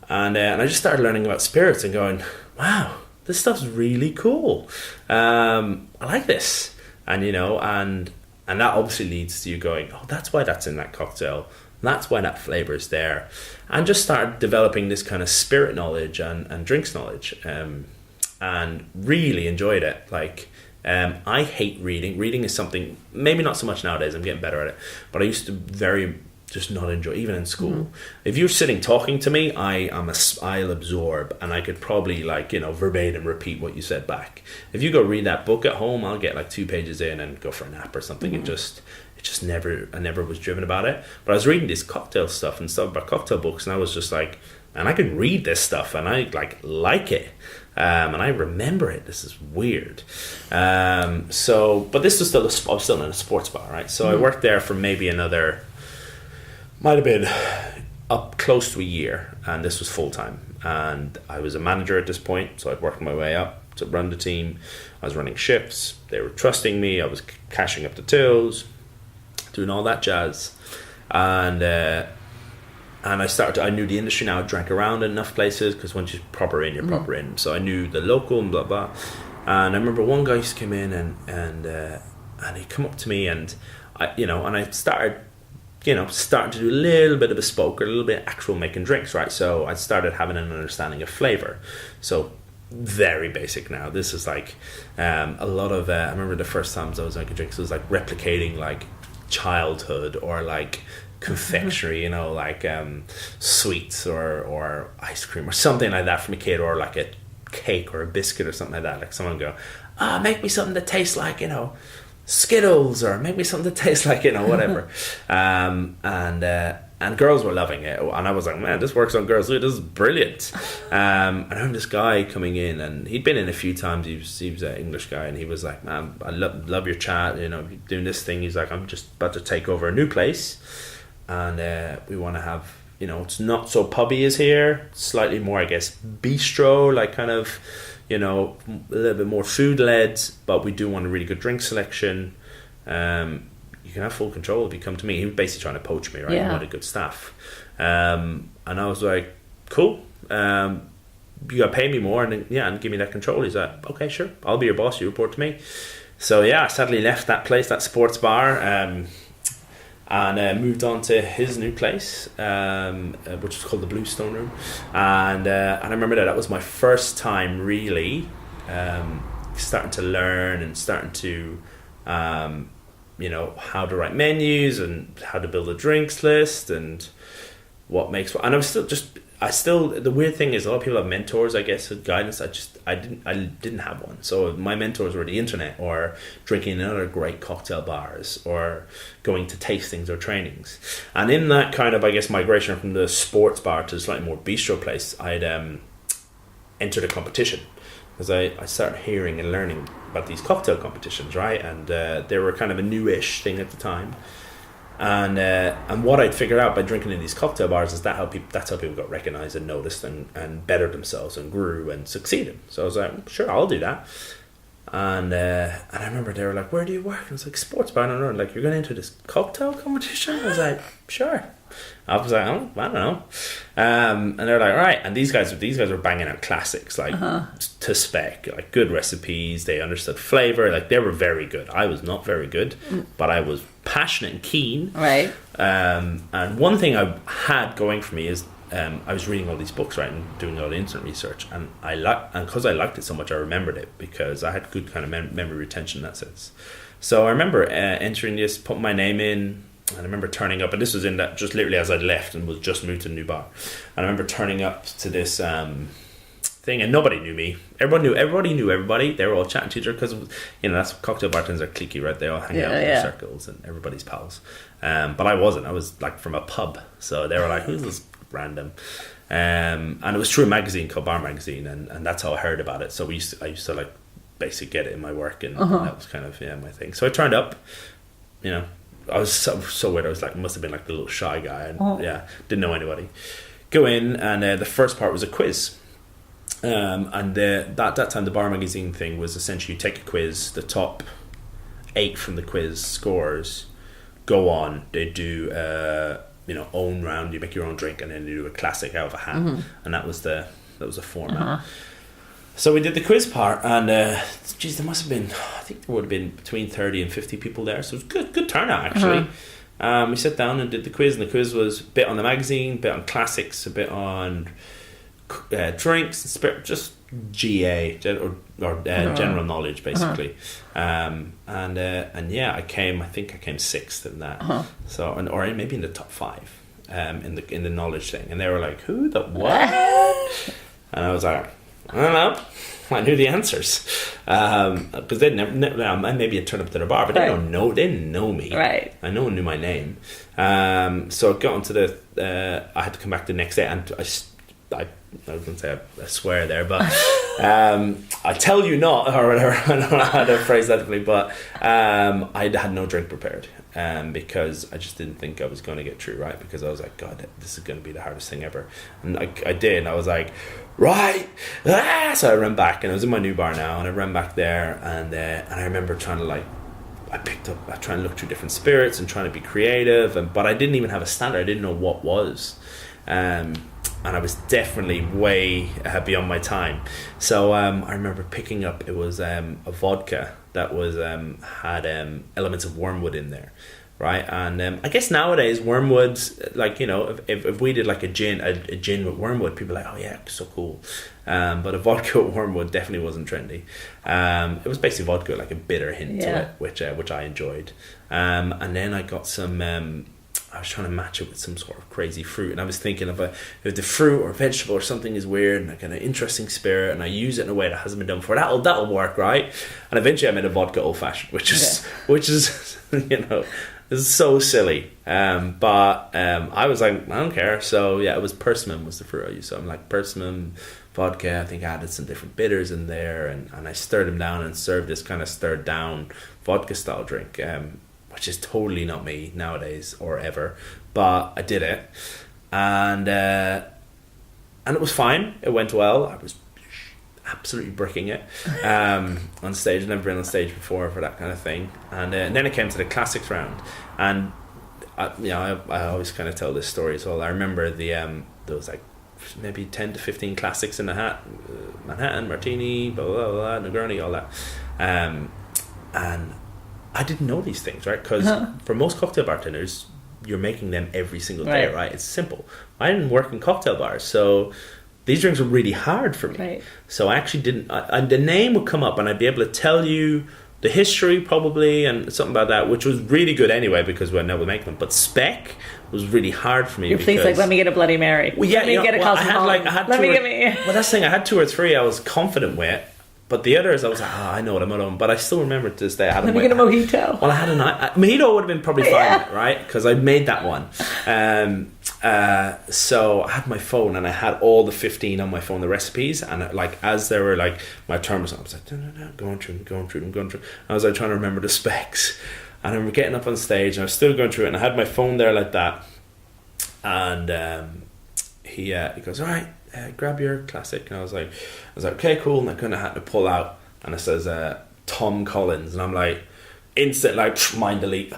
Speaker 2: And I just started learning about spirits and going, wow, this stuff's really cool. I like this. And, and that obviously leads to you going, oh, that's why that's in that cocktail. that's why that flavour is there. And just started developing this kind of spirit knowledge and drinks knowledge, and really enjoyed it. Like, I hate reading. Reading is something, maybe not so much nowadays, I'm getting better at it, but I used to just not enjoy, even in school. If you're sitting talking to me, I'll absorb, and I could probably, like, you know, verbatim repeat what you said back. If you go read that book at home, I'll get like 2 pages in and go for a nap or something. I never was driven about it. But I was reading this cocktail stuff and stuff about cocktail books, and I was just like, man, I can read this stuff and I like it. And I remember it. This is weird. But this was I was still in a sports bar, right? So I worked there for maybe another, might have been up close to a year, and this was full time. And I was a manager at this point, so I'd worked my way up to run the team. I was running shifts. They were trusting me. I was cashing up the tills, doing all that jazz, and I knew the industry now. I drank around in enough places, because once you're proper in, you're proper in. So I knew the local and blah blah. And I remember one guy used to come in and he'd come up to me, and I started to do a little bit of bespoke, or a little bit of actual making drinks, right? So I started having an understanding of flavor. So very basic now. This is like a lot of I remember the first times I was making drinks, it was like replicating like childhood, or like confectionery, like sweets or ice cream or something like that from a kid, or like a cake or a biscuit or something like that. Like someone go, make me something that tastes like, Skittles, or make me something that tastes like, whatever. And girls were loving it, and I was like, man, this works on girls too. This is brilliant. And I remember this guy coming in, and he'd been in a few times. He was an English guy, and he was like, man, I love your chat, doing this thing. He's like, I'm just about to take over a new place, and we want to have, it's not so pubby as here, slightly more, I guess, bistro, like kind of, a little bit more food led, but we do want a really good drink selection. You can have full control if you come to me. He was basically trying to poach me, right? Yeah. He wanted good staff. And I was like, cool. You got to pay me more and give me that control. He's like, okay, sure. I'll be your boss. You report to me. So I sadly left that place, that sports bar, and moved on to his new place, which is called the Bluestone Room. And I remember that was my first time really starting to learn and starting to how to write menus and how to build a drinks list and what makes. And the weird thing is, a lot of people have mentors, I guess, with guidance. I didn't have one. So my mentors were the internet, or drinking in other great cocktail bars, or going to tastings or trainings. And in that kind of, I guess, migration from the sports bar to a slightly more bistro place, I'd entered a competition, because I started hearing and learning about these cocktail competitions, right? And they were kind of a newish thing at the time. And what I'd figured out by drinking in these cocktail bars is that's how people got recognized and noticed and bettered themselves and grew and succeeded. So I was like, sure, I'll do that. And I remember they were like, where do you work? And I was like, sports bar. And they're like, you're going to enter this cocktail competition? I was like, sure. I was like, I don't know. And they're like, all right. And these guys were banging out classics, like to spec, like good recipes. They understood flavor. Like, they were very good. I was not very good, but I was passionate and keen.
Speaker 3: Right.
Speaker 2: And one thing I had going for me is I was reading all these books, right, and doing all the internet research. And because I liked it so much, I remembered it, because I had good kind of memory retention in that sense. So I remember entering this, putting my name in. And I remember turning up, and this was in that just literally as I'd left and was just moved to a new bar. And I remember turning up to this thing, and nobody knew me. Everybody knew everybody. They were all chatting to each other, because that's cocktail bartenders are cliquey, right? They all hang out in their circles, and everybody's pals. But I wasn't. I was like from a pub, so they were like, "Who's this random?" And it was through a magazine called Bar Magazine, and that's how I heard about it. So I used to like basically get it in my work, and that was kind of my thing. So I turned up, I was so weird. I was like, must have been like the little shy guy, and didn't know anybody. Go in, and the first part was a quiz. And that time the Bar Magazine thing was essentially you take a quiz, the top 8 from the quiz scores go on. They do own round. You make your own drink, and then you do a classic out of a hat, and that was the format. So we did the quiz part, and there must have been, I think there would have been between 30 and 50 people there, so it was good turnout actually. We sat down and did the quiz, and the quiz was a bit on the magazine, a bit on classics, a bit on drinks, just GA or general knowledge, basically. And yeah, I think I came sixth in that. So, or maybe in the top 5 in the knowledge thing, and they were like, "Who the what?" And I was like, "I don't know." I knew the answers because they never. Maybe I turned up to the bar, but they didn't know me.
Speaker 3: Right.
Speaker 2: No one knew my name. So I got onto the. I had to come back the next day, and I was going to say I swear there, but I tell you not, or whatever. I don't know how to phrase that differently, but I had no drink prepared because I just didn't think I was going to get through, right? Because I was like, God, this is going to be the hardest thing ever. And I did, and I was like, right. So I ran back, and I was in my new bar now, and I ran back there, and I remember trying to I trying to look through different spirits and trying to be creative, but I didn't even have a standard. I didn't know what was. And I was definitely way beyond my time. So I remember picking up, it was a vodka that was had elements of wormwood in there, right? And I guess nowadays wormwood's if we did like a gin with wormwood, people are like, oh yeah, so cool. But a vodka with wormwood definitely wasn't trendy. It was basically vodka, like a bitter hint to it, which I enjoyed. And then I got some. I was trying to match it with some sort of crazy fruit, and I was thinking if the fruit or vegetable or something is weird and like an interesting spirit, and I use it in a way that hasn't been done before, that'll work, right? And eventually I made a vodka old fashioned, which is is so silly. But I was like, I don't care. So yeah, it was persimmon was the fruit I used. So I'm like persimmon, vodka. I think I added some different bitters in there, and I stirred them down and served this kind of stirred down vodka style drink. Which is totally not me nowadays or ever, but I did it, and it was fine. It went well. I was absolutely bricking it on stage. I've never been on stage before for that kind of thing, and then it came to the classics round, and I always kind of tell this story as well. I remember there was like maybe 10 to 15 classics in the hat, Manhattan, Martini, blah blah blah, Negroni, all that, and I didn't know these things, right? Because for most cocktail bartenders, you're making them every single day, right? It's simple. I didn't work in cocktail bars, so these drinks were really hard for me. Right. So I actually didn't. The name would come up, and I'd be able to tell you the history probably and something about that, which was really good anyway because we never make them. But spec was really hard for me.
Speaker 3: Your thing's like, let me get a Bloody Mary.
Speaker 2: Well, yeah,
Speaker 3: let me get a Cosmopolitan. Well,
Speaker 2: that's the thing. I had 2 or 3 I was confident with. But the others, I was like, I know what I'm on. But I still remember to this day. Let
Speaker 3: me get a mojito.
Speaker 2: Well, I had a mojito would have been probably fine, right? Because I made that one. So I had my phone, and I had all the 15 on my phone, the recipes, and as they were my turn was on, I was like, going through. And I was trying to remember the specs, and I remember getting up on stage, and I was still going through it, and I had my phone there like that, and he goes, all right. Grab your classic, and I was like, okay, cool. And I kind of had to pull out, and it says Tom Collins, and I'm like, instant mind delete.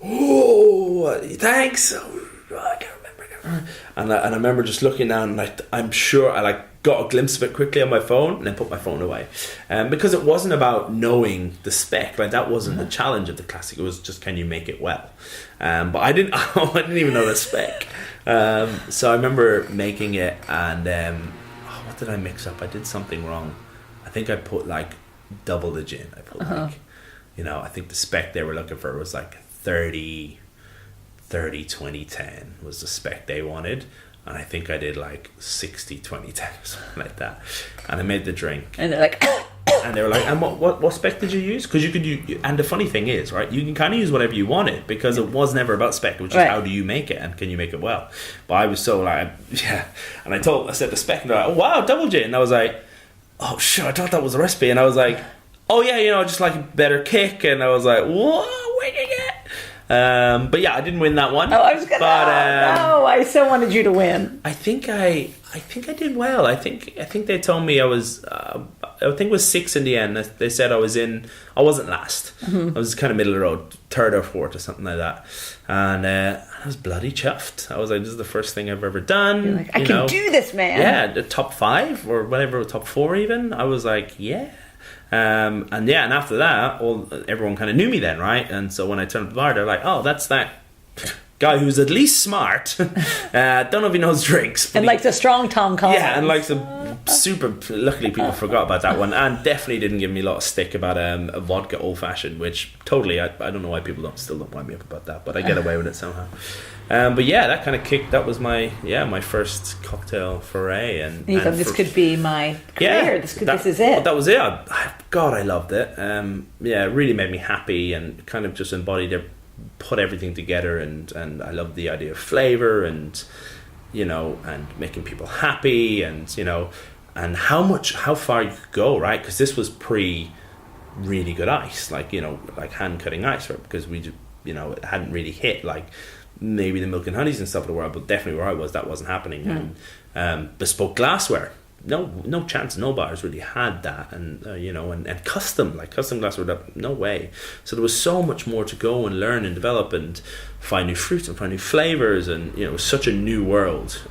Speaker 2: Oh, thanks. I can't remember. And I remember just looking down, and I'm sure I got a glimpse of it quickly on my phone, and then put my phone away, because it wasn't about knowing the spec. That wasn't the challenge of the classic. It was just, can you make it well? But I didn't even know the spec. So I remember making it, and what did I mix up? I did something wrong. I think I put double the gin. I put I think the spec they were looking for was 30 20 10 was the spec they wanted, and I think I did 60 20 10 or something like that, and I made the drink,
Speaker 3: and they're like
Speaker 2: and they were like, and what spec did you use? Because you could use, and the funny thing is, right, you can kind of use whatever you wanted, because it was never about spec, which is how do you make it, and can you make it well? But I was so and I said the spec, and they're like, oh wow, double gin, and I was like, oh shit, I thought that was a recipe, and I was like, oh yeah, just a better kick, and I was like, whoa, where did you get? But yeah, I didn't win that one.
Speaker 3: Oh, I was gonna. No, I so wanted you to win.
Speaker 2: I think I did well. I think they told me I was. I think it was 6 in the end. They said I wasn't last. I was kind of middle of the road, 3rd or 4th or something like that. And I was bloody chuffed. I was like, this is the first thing I've ever done.
Speaker 3: You're like, I can do this, man.
Speaker 2: Yeah, the top 5 or whatever, top 4 even. I was like, yeah. And after that, everyone kind of knew me then, right? And so when I turned up the bar, they're like, oh, that's that guy who's at least smart. Don't know if he knows drinks.
Speaker 3: And likes a strong Tom Collins.
Speaker 2: Yeah, and likes a super... Luckily, people forgot about that one. And definitely didn't give me a lot of stick about a vodka old-fashioned, which totally... I don't know why people still don't wind me up about that, but I get away with it somehow. But yeah, that kind of kicked... That was my first cocktail foray. And
Speaker 3: you thought, this could be my career. This is it.
Speaker 2: That was it. God, I loved it. It really made me happy and kind of just embodied it. Put everything together, and I love the idea of flavor and and making people happy, and and how far you could go, right? Because this was pre really good ice, like hand cutting ice, right? Because we it hadn't really hit like maybe the Milk and Honeys and stuff of the world, but definitely where I was, that wasn't happening. And bespoke glassware, no chance, no bars really had that, and and custom glassware, no way. So there was so much more to go and learn and develop and find new fruits and find new flavors, and it was such a new world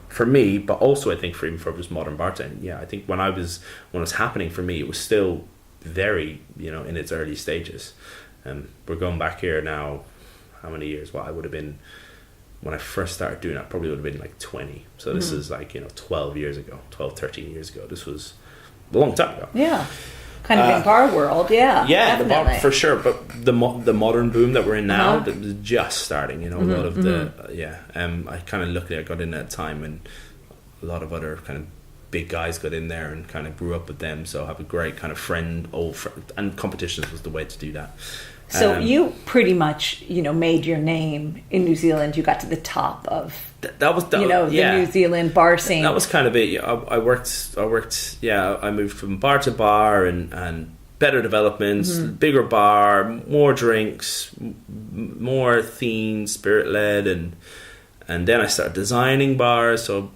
Speaker 2: for me, but also I think for just modern bartending. Yeah, I think when it was happening for me, it was still very in its early stages. We're going back here now, how many years? Well, I would have been, when I first started doing that, probably would have been like 20. So this is like 13 years ago. This was a long time ago.
Speaker 3: Yeah, kind of in bar world. Yeah,
Speaker 2: the bar for sure. But the modern boom that we're in now, is just starting. A lot of I kind of luckily I got in at a time when a lot of other kind of big guys got in there and kind of grew up with them. So I have a great kind of old friend, and competitions was the way to do that.
Speaker 3: So you pretty much, made your name in New Zealand. You got to the top of the New Zealand bar scene.
Speaker 2: That was kind of it. I worked. Yeah, I moved from bar to bar and better developments, bigger bar, more drinks, more themed, spirit led, and then I started designing bars. So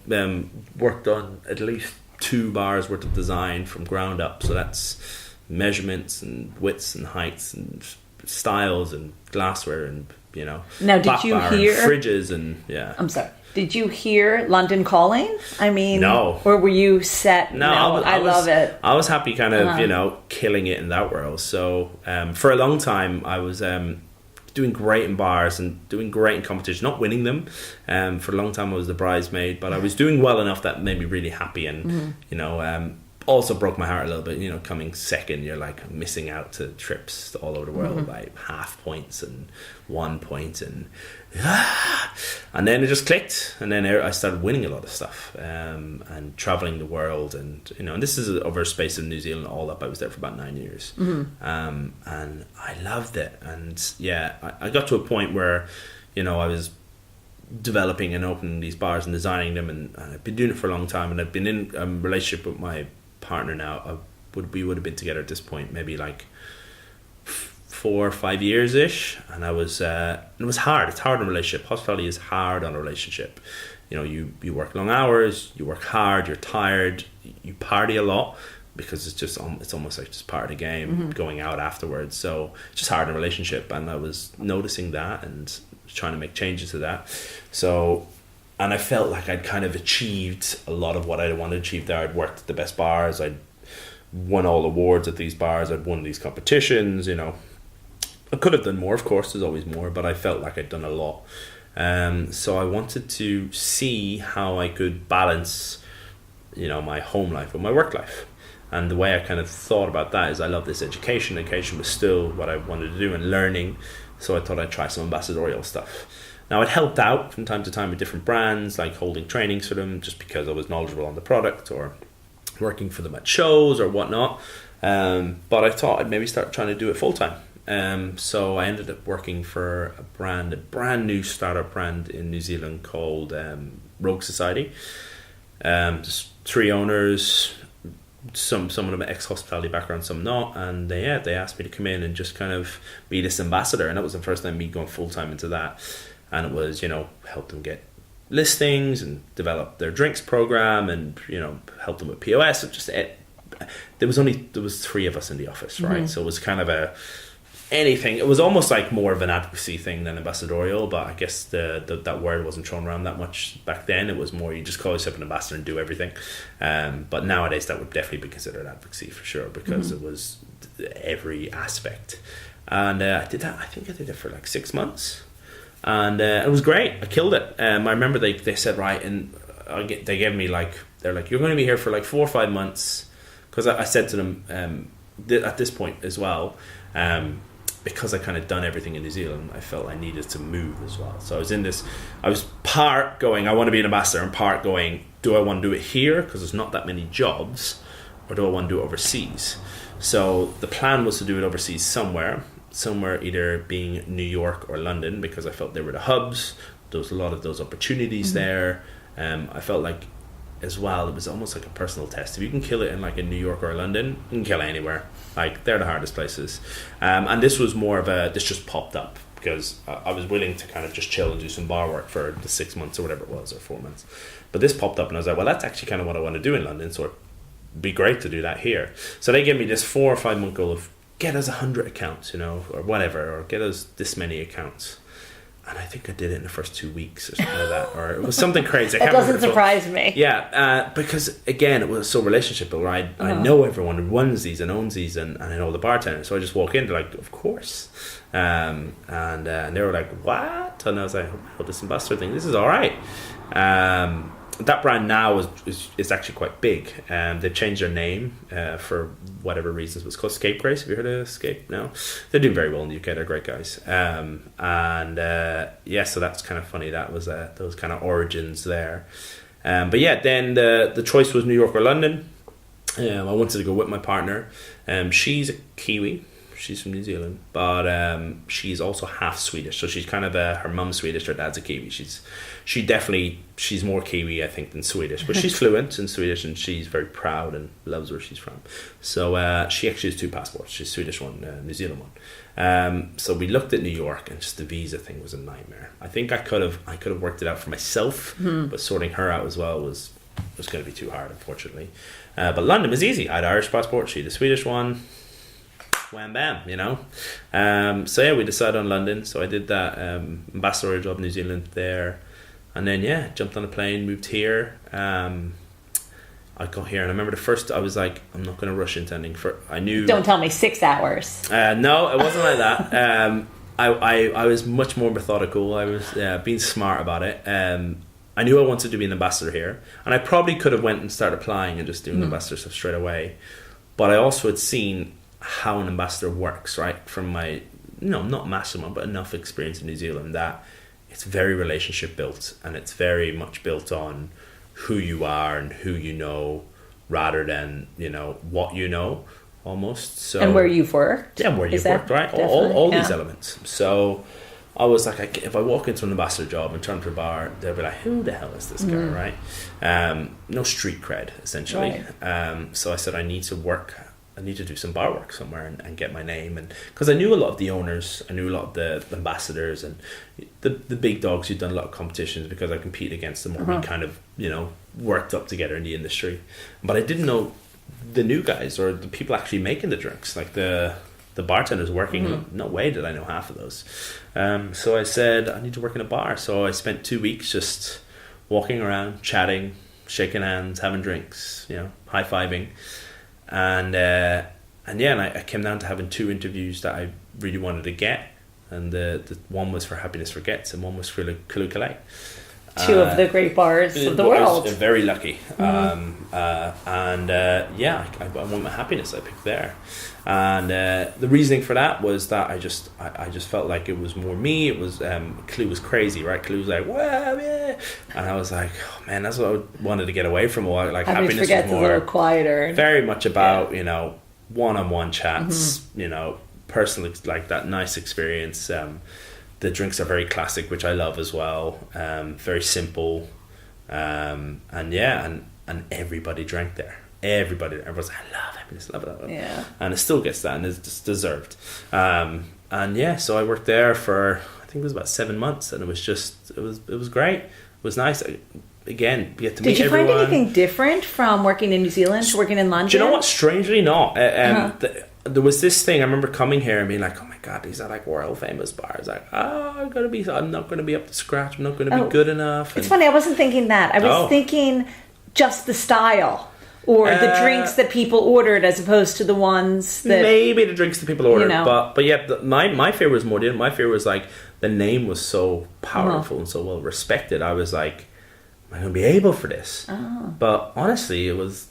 Speaker 2: worked on at least 2 bars worth of design from ground up. So that's measurements and widths and heights and styles and glassware and
Speaker 3: now did you hear
Speaker 2: fridges and
Speaker 3: I'm sorry, did you hear London calling? I mean,
Speaker 2: no,
Speaker 3: or were you set?
Speaker 2: No, I love it. I was happy kind of killing it in that world. So for a long time I was doing great in bars and doing great in competition, not winning them. For a long time I was the bridesmaid, but I was doing well enough that made me really happy, and also broke my heart a little bit. Coming second, you're like missing out to trips all over the world by half points and 1 point, and then it just clicked, and then I started winning a lot of stuff and traveling the world, and and this is over a space in New Zealand all up. I was there for about 9 years, and I loved it. And I got to a point where I was developing and opening these bars and designing them, and I've been doing it for a long time, and I've been in a relationship with my partner now. We would have been together at this point maybe like 4 or 5 years ish, and it was hard. It's hard in a relationship. Hospitality is hard on a relationship. You work long hours, you work hard, you're tired, you party a lot, because it's almost like just part of the game, going out afterwards. So it's just hard in a relationship, and I was noticing that and trying to make changes to that. So, and I felt like I'd kind of achieved a lot of what I wanted to achieve there. I'd worked at the best bars, I'd won all awards at these bars, I'd won these competitions. I could have done more, of course, there's always more, but I felt like I'd done a lot. So I wanted to see how I could balance, my home life with my work life. And the way I kind of thought about that is I love this education. Education was still what I wanted to do, and learning. So I thought I'd try some ambassadorial stuff. Now, it helped out from time to time with different brands, like holding trainings for them, just because I was knowledgeable on the product, or working for them at shows or whatnot. But I thought I'd maybe start trying to do it full time. So I ended up working for a brand new startup brand in New Zealand called Rogue Society. Just 3 owners, some of them ex-hospitality background, some not, and they asked me to come in and just kind of be this ambassador, and that was the first time me going full time into that. And it was help them get listings and develop their drinks program, and help them with POS. There was 3 of us in the office, right? So it was kind of it was almost like more of an advocacy thing than ambassadorial, but I guess that word wasn't thrown around that much back then. It was more, you just call yourself an ambassador and do everything. But nowadays that would definitely be considered advocacy for sure, because it was every aspect. And I did that. I think I did it for like 6 months. And it was great. I killed it. I remember they said, right, and they gave me like, they're like, you're going to be here for like 4 or 5 months. Because I said to them at this point as well, because I kind of done everything in New Zealand, I felt I needed to move as well. So I was part going, I want to be an ambassador, and part going, do I want to do it here because there's not that many jobs, or do I want to do it overseas? So the plan was to do it overseas somewhere either being New York or London, because I felt they were the hubs. There was a lot of those opportunities there. I felt like as well, it was almost like a personal test. If you can kill it in like in New York or London, you can kill it anywhere. Like, they're the hardest places. And this was more of this just popped up because I was willing to kind of just chill and do some bar work for the 6 months or whatever it was, or 4 months. But this popped up and I was like, well, that's actually kind of what I want to do in London, so it'd be great to do that here. So they gave me this 4 or 5 month goal of get us 100 accounts, or whatever, or get us this many accounts. And I think I did it in the first 2 weeks or something like that, or it was something crazy.
Speaker 3: That doesn't surprise me.
Speaker 2: Yeah, because again, it was so relationship building. I know everyone who runs these and owns these, and I know the bartenders. So I just walk in, they're like, of course. And they were like, what? And I was like, well, this ambassador thing, this is all right. That brand now is actually quite big. They've changed their name for whatever reasons. It's called Scapegrace. Have you heard of Scape? No, they're doing very well in the UK. They're great guys. So that's kind of funny. That was those kind of origins there. But yeah, then the choice was New York or London. I wanted to go with my partner. She's a Kiwi. She's from New Zealand, but she's also half Swedish. So she's kind of her mum's Swedish, her dad's a Kiwi. She's more Kiwi, I think, than Swedish, but she's fluent in Swedish, and she's very proud and loves where she's from. So she actually has 2 passports. She's Swedish one, New Zealand one. So we looked at New York, and just the visa thing was a nightmare. I think I could have worked it out for myself, but sorting her out as well was going to be too hard, unfortunately. But London was easy. I had an Irish passport. She had a Swedish one. Wham bam, so yeah, we decided on London. So I did that ambassador job in New Zealand there, and then jumped on a plane, moved here. I got here, and I remember the first, I was like, I'm not going to rush into anything. I knew.
Speaker 3: Don't tell me 6 hours.
Speaker 2: No, it wasn't like that. I was much more methodical. I was being smart about it. I knew I wanted to be an ambassador here, and I probably could have went and started applying and just doing ambassador stuff straight away. But I also had seen how an ambassador works, right? From my, not massive amount, but enough experience in New Zealand, that it's very relationship built, and it's very much built on who you are and who you know, rather than what you know, almost. So, and
Speaker 3: where you've worked,
Speaker 2: where you've worked, right? All these elements. So I was like, if I walk into an ambassador job and turn to a bar, they'll be like, who the hell is this guy, right? No street cred, essentially. Right. So I said, I need to do some bar work somewhere and get my name, and because I knew a lot of the owners, I knew a lot of the ambassadors and the big dogs who'd done a lot of competitions, because I competed against them, or we kind of worked up together in the industry. But I didn't know the new guys or the people actually making the drinks, like the bartenders working. No way did I know half of those. So I said, I need to work in a bar. So I spent 2 weeks just walking around, chatting, shaking hands, having drinks, high-fiving. And I came down to having 2 interviews that I really wanted to get, and the one was for Happiness Forgets, and one was for Carlow.
Speaker 3: 2 of the great bars of the world.
Speaker 2: I was very lucky. I won my Happiness. I picked there, and the reasoning for that was that I just felt like it was more me. It was Carlow was crazy, right? Carlow was like, well, yeah, and I was like, oh man, that's what I wanted to get away from. Like Happiness was more,
Speaker 3: a little quieter,
Speaker 2: very much about one-on-one chats, personally, like that nice experience. The drinks are very classic, which I love as well. Very simple, and everybody drank there. Everyone's like, I love Happiness, love it.
Speaker 3: Yeah. And
Speaker 2: it still gets that, and it's just deserved. So I worked there for, I think it was about 7 months, and it was great. It was nice. Again, you get to meet everyone.
Speaker 3: Did you find anything different from working in New Zealand to working in London?
Speaker 2: Do you know what? Strangely not. There was this thing, I remember coming here and being like, oh my God, these are like world famous bars. Like, I'm not going to be up to scratch. I'm not going to be good enough.
Speaker 3: It's funny, I wasn't thinking that. I was thinking just the style Or the drinks that people ordered as opposed to the ones that...
Speaker 2: Maybe the drinks that people ordered.
Speaker 3: You know.
Speaker 2: But yeah, my fear was more... My fear was like, the name was so powerful and so well respected. I was like, am I going to be able for this? Oh. But honestly, it was...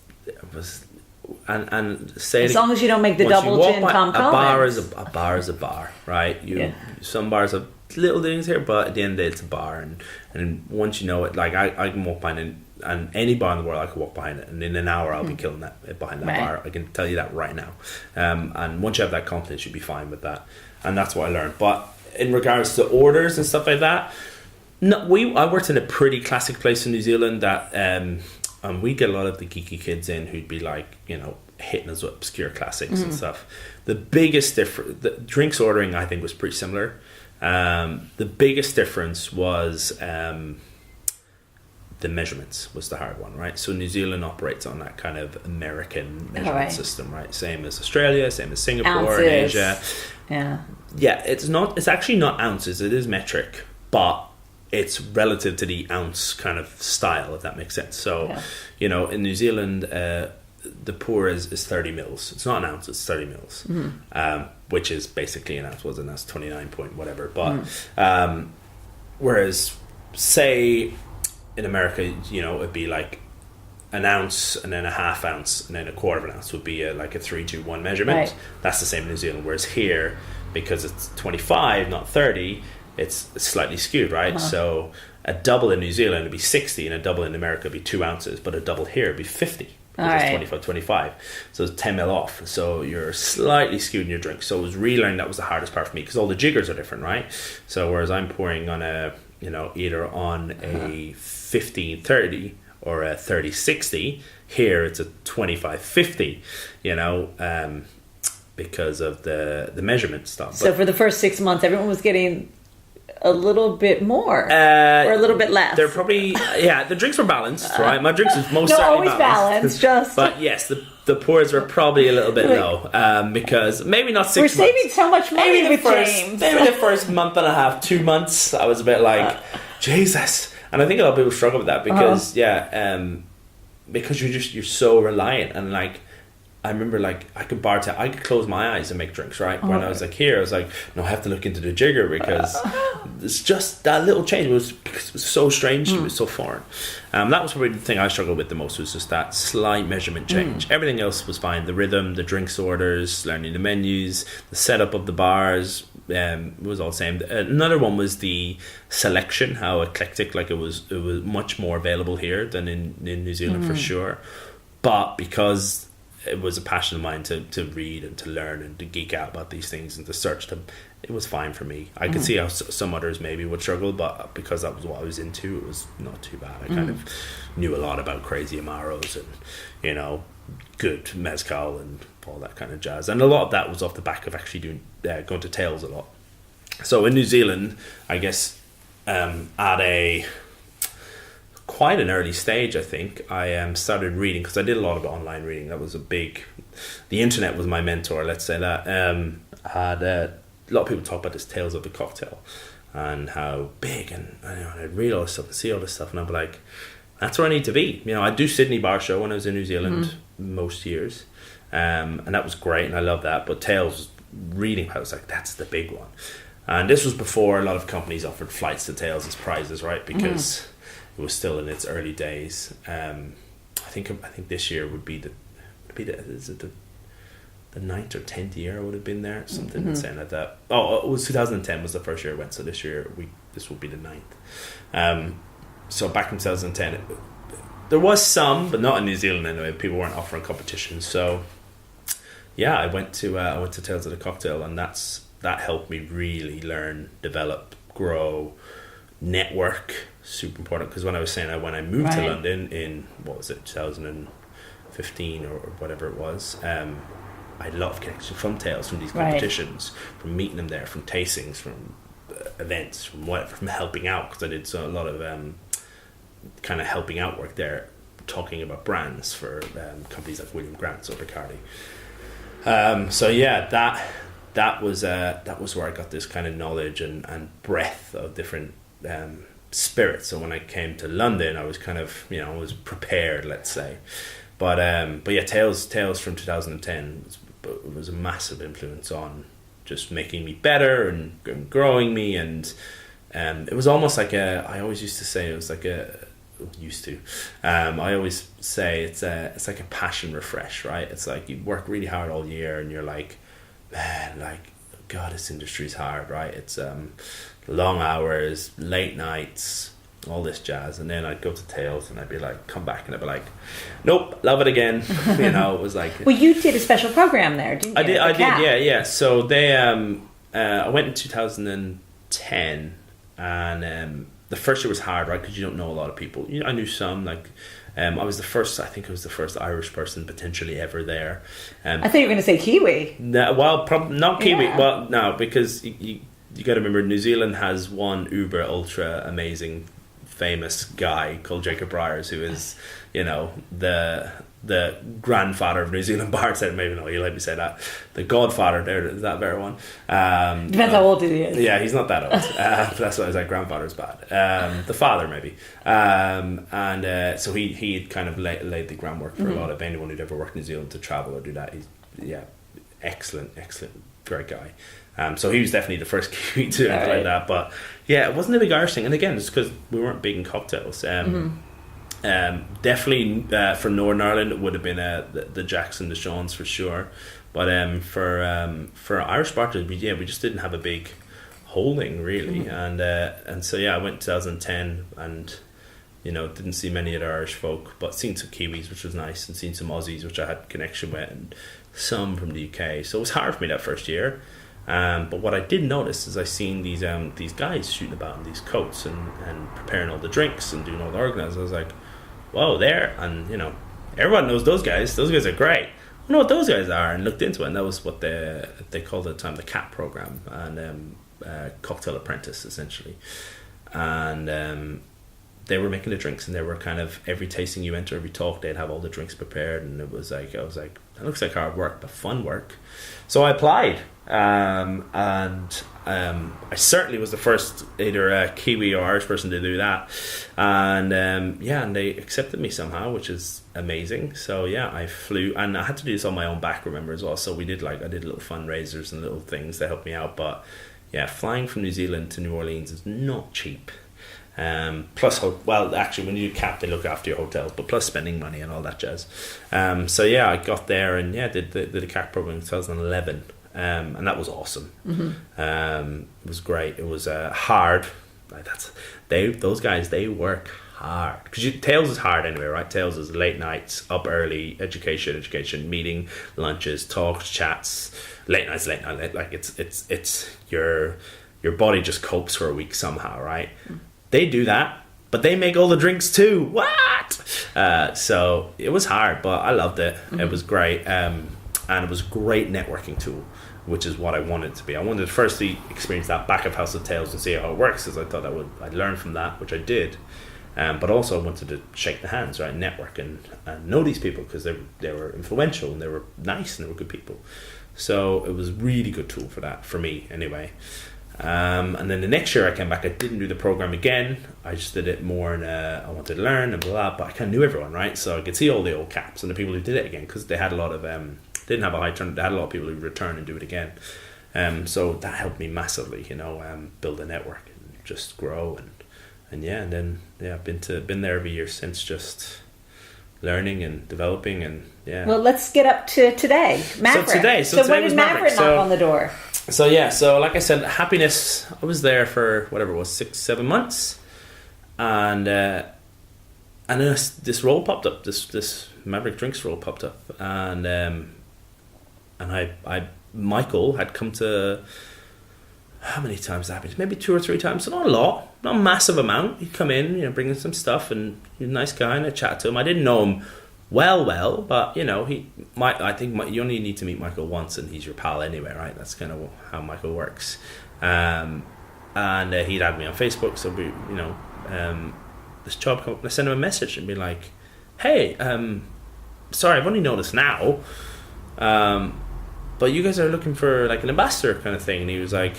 Speaker 2: And say
Speaker 3: as long as you don't make the double gin Tom Collins.
Speaker 2: A bar is a bar, right? Some bars have little things here, but at the end of the day, it's a bar. And once you know it, like I can walk behind it, and any bar in the world, I can walk behind it, and in an hour I'll be killing that behind that bar. I can tell you that right now. And once you have that confidence, you'll be fine with that. And that's what I learned. But in regards to orders and stuff like that, I worked in a pretty classic place in New Zealand that we'd get a lot of the geeky kids in who'd be like, hitting us with obscure classics and stuff. The biggest difference, the drinks ordering, I think, was pretty similar. The biggest difference was the measurements was the hard one, right? So New Zealand operates on that kind of American measurement system, right? Same as Australia, same as Singapore and Asia.
Speaker 3: Yeah.
Speaker 2: Yeah, it's actually not ounces, it is metric, but it's relative to the ounce kind of style, if that makes sense. So, in New Zealand, the pour is 30 mils. It's not an ounce, it's 30 mils, which is basically an ounce, wasn't it? That's 29 point whatever. But whereas, say, in America, it'd be like an ounce and then a half ounce and then a quarter of an ounce would be like a 3-2-1 measurement. Right. That's the same in New Zealand. Whereas here, because it's 25, not 30, it's slightly skewed, right? So a double in New Zealand would be 60 and a double in America would be 2 ounces, but a double here would be 50. Because it's 25. So it's 10 mil off. So you're slightly skewed in your drink. So it was relearning that was the hardest part for me because all the jiggers are different, right? So whereas I'm pouring on a, either on a 15-30 or a 30-60, here it's a 25-50, because of the measurement stuff.
Speaker 3: So for the first 6 months, everyone was getting a little bit more or a little bit less.
Speaker 2: They're probably the drinks were balanced, right? My drinks is most certainly
Speaker 3: always balanced.
Speaker 2: But yes, the pours are probably a little bit low because maybe not 6 months.
Speaker 3: We're saving so much money with James.
Speaker 2: Maybe the first month and a half, 2 months, I was a bit like Jesus, and I think a lot of people struggle with that because because you're so reliant and like. I remember I could I could close my eyes and make drinks, right? When I was here, I was like, no, I have to look into the jigger because it's just that little change. It was so strange. It was so foreign. That was probably the thing I struggled with the most was just that slight measurement change. Everything else was fine. The rhythm, the drinks orders, learning the menus, the setup of the bars was all the same. Another one was the selection, how eclectic. Like it was much more available here than in New Zealand for sure. But because it was a passion of mine to read and to learn and to geek out about these things and to search them. It was fine for me. I could see how some others maybe would struggle, but because that was what I was into, it was not too bad. I kind of knew a lot about crazy amaros and, good mezcal and all that kind of jazz. And a lot of that was off the back of actually doing going to tails a lot. So in New Zealand, I guess at quite an early stage, I think I started reading because I did a lot of online reading. That was the internet was my mentor, let's say that. I had a lot of people talk about this Tales of the Cocktail and how big, and I'd read all this stuff and see all this stuff, and I'd be like, that's where I need to be. I'd do Sydney Bar Show when I was in New Zealand most years, and that was great, and I loved that. But Tales, reading, I was like, that's the big one. And this was before a lot of companies offered flights to Tales as prizes, right? Because it was still in its early days. I think this year would be the 9th or 10th year I would have been there, something insane like that. It was 2010 was the first year I went, so this year this will be the 9th. So back in 2010, there was some, but not in New Zealand anyway. People weren't offering competitions, so I went to Tales of the Cocktail, and that helped me really learn, develop, grow, network. Super important, because when I moved to London in 2015 or whatever it was, I had a lot of connections from Tales, from these competitions, from meeting them there, from tastings, from events, from helping out, because I did a lot of kind of helping out work there, talking about brands for companies like William Grant or Bacardi. That was where I got this kind of knowledge and breadth of different spirits. So when I came to London, I was kind of I was prepared, let's say. But yeah, Tales from 2010 was a massive influence on just making me better and growing me, and it was almost like I always used to say it was like I always say it's like a passion refresh, right? It's like you work really hard all year and you're like, man, like, God, this industry's hard, right? It's long hours, late nights, all this jazz. And then I'd go to Tales and I'd be like, come back and I'd be like, nope, love it again. It was like,
Speaker 3: well, you did a special program there, didn't you?
Speaker 2: I did, yeah. So they I went in 2010, and the first year was hard, right? Because you don't know a lot of people. I knew some, like, I was the first Irish person potentially ever there.
Speaker 3: I thought you were going to say Kiwi.
Speaker 2: No, well, not Kiwi.
Speaker 3: Yeah.
Speaker 2: Well, no, because you got to remember, New Zealand has one uber ultra amazing famous guy called Jacob Briers, who is, the grandfather of New Zealand bartender. Maybe not, you let me say that. The godfather, there is that better one.
Speaker 3: Depends how old he is. Yeah,
Speaker 2: he's not that old. That's why I was like, grandfather's bad. The father, maybe. So he kind of laid the groundwork for a lot of anyone who'd ever worked in New Zealand to travel or do that. He's, excellent, great guy. So he was definitely the first Kiwi to anything like that. But yeah, it wasn't a big Irish thing. And again, it's because we weren't big in cocktails. Definitely from Northern Ireland, it would have been the Jackson, the Sean's for sure. But for Irish bartenders, we just didn't have a big holding really. And so I went in 2010 and didn't see many of the Irish folk, but seen some Kiwis, which was nice, and seen some Aussies, which I had connection with, and some from the UK. So it was hard for me that first year. But what I did notice is I seen these guys shooting about in these coats and preparing all the drinks and doing all the organising. I was like, whoa, there, and everyone knows those guys. Those guys are great. I know what those guys are, and looked into it, and that was what they called at the time the CAP program, and cocktail apprentice essentially. And they were making the drinks, and they were kind of every tasting you enter, every talk, they'd have all the drinks prepared, and it was like, I was like, that looks like hard work, but fun work. So I applied, and I certainly was the first either Kiwi or Irish person to do that, and and they accepted me somehow, which is amazing. So I flew, and I had to do this on my own back, remember, as well. So I did little fundraisers and little things to help me out, but flying from New Zealand to New Orleans is not cheap. Plus, actually, when you do CAP, they look after your hotels, but plus spending money and all that jazz. I got there and did the CAP program in 2011, and that was awesome. It was great. It was hard. Those guys, they work hard, because Tales is hard anyway, right? Tales is late nights, up early, education, meeting, lunches, talks, chats, late nights, like it's your body just copes for a week somehow, right? They do that, but they make all the drinks too. What? So it was hard, but I loved it. It was great, and it was a great networking tool, which is what I wanted it to be. I wanted to firstly experience that back of House of Tales and see how it works, because I thought I'd learn from that, which I did. But also I wanted to shake the hands, right? Network and know these people, because they were influential and they were nice and they were good people. So it was a really good tool for that, for me anyway. And then the next year I came back, I didn't do the program again. I just did it more, and I wanted to learn and blah, but I kind of knew everyone, right? So I could see all the old caps and the people who did it again, because they had a lot of didn't have a high turn. They had a lot of people who return and do it again. So that helped me massively, build a network and just grow, and then I've been there every year since, just learning and developing, and
Speaker 3: Well, let's get up to today, Maverick. So when did Maverick knock on the door?
Speaker 2: So like I said, happiness, I was there for whatever it was, 6-7 months, and then this role popped up, this Maverick Drinks role popped up, and Michael had come to, how many times that happened? Maybe 2 or 3 times, so not a lot, not a massive amount. He'd come in, bringing some stuff, and he's a nice guy, and I chatted to him. I didn't know him well, but I think you only need to meet Michael once, and he's your pal anyway, right? That's kind of how Michael works. And he'd add me on Facebook, so we, this job come up, and I sent him a message and be like, "Hey, sorry, I've only noticed now, but you guys are looking for like an ambassador kind of thing." And he was like,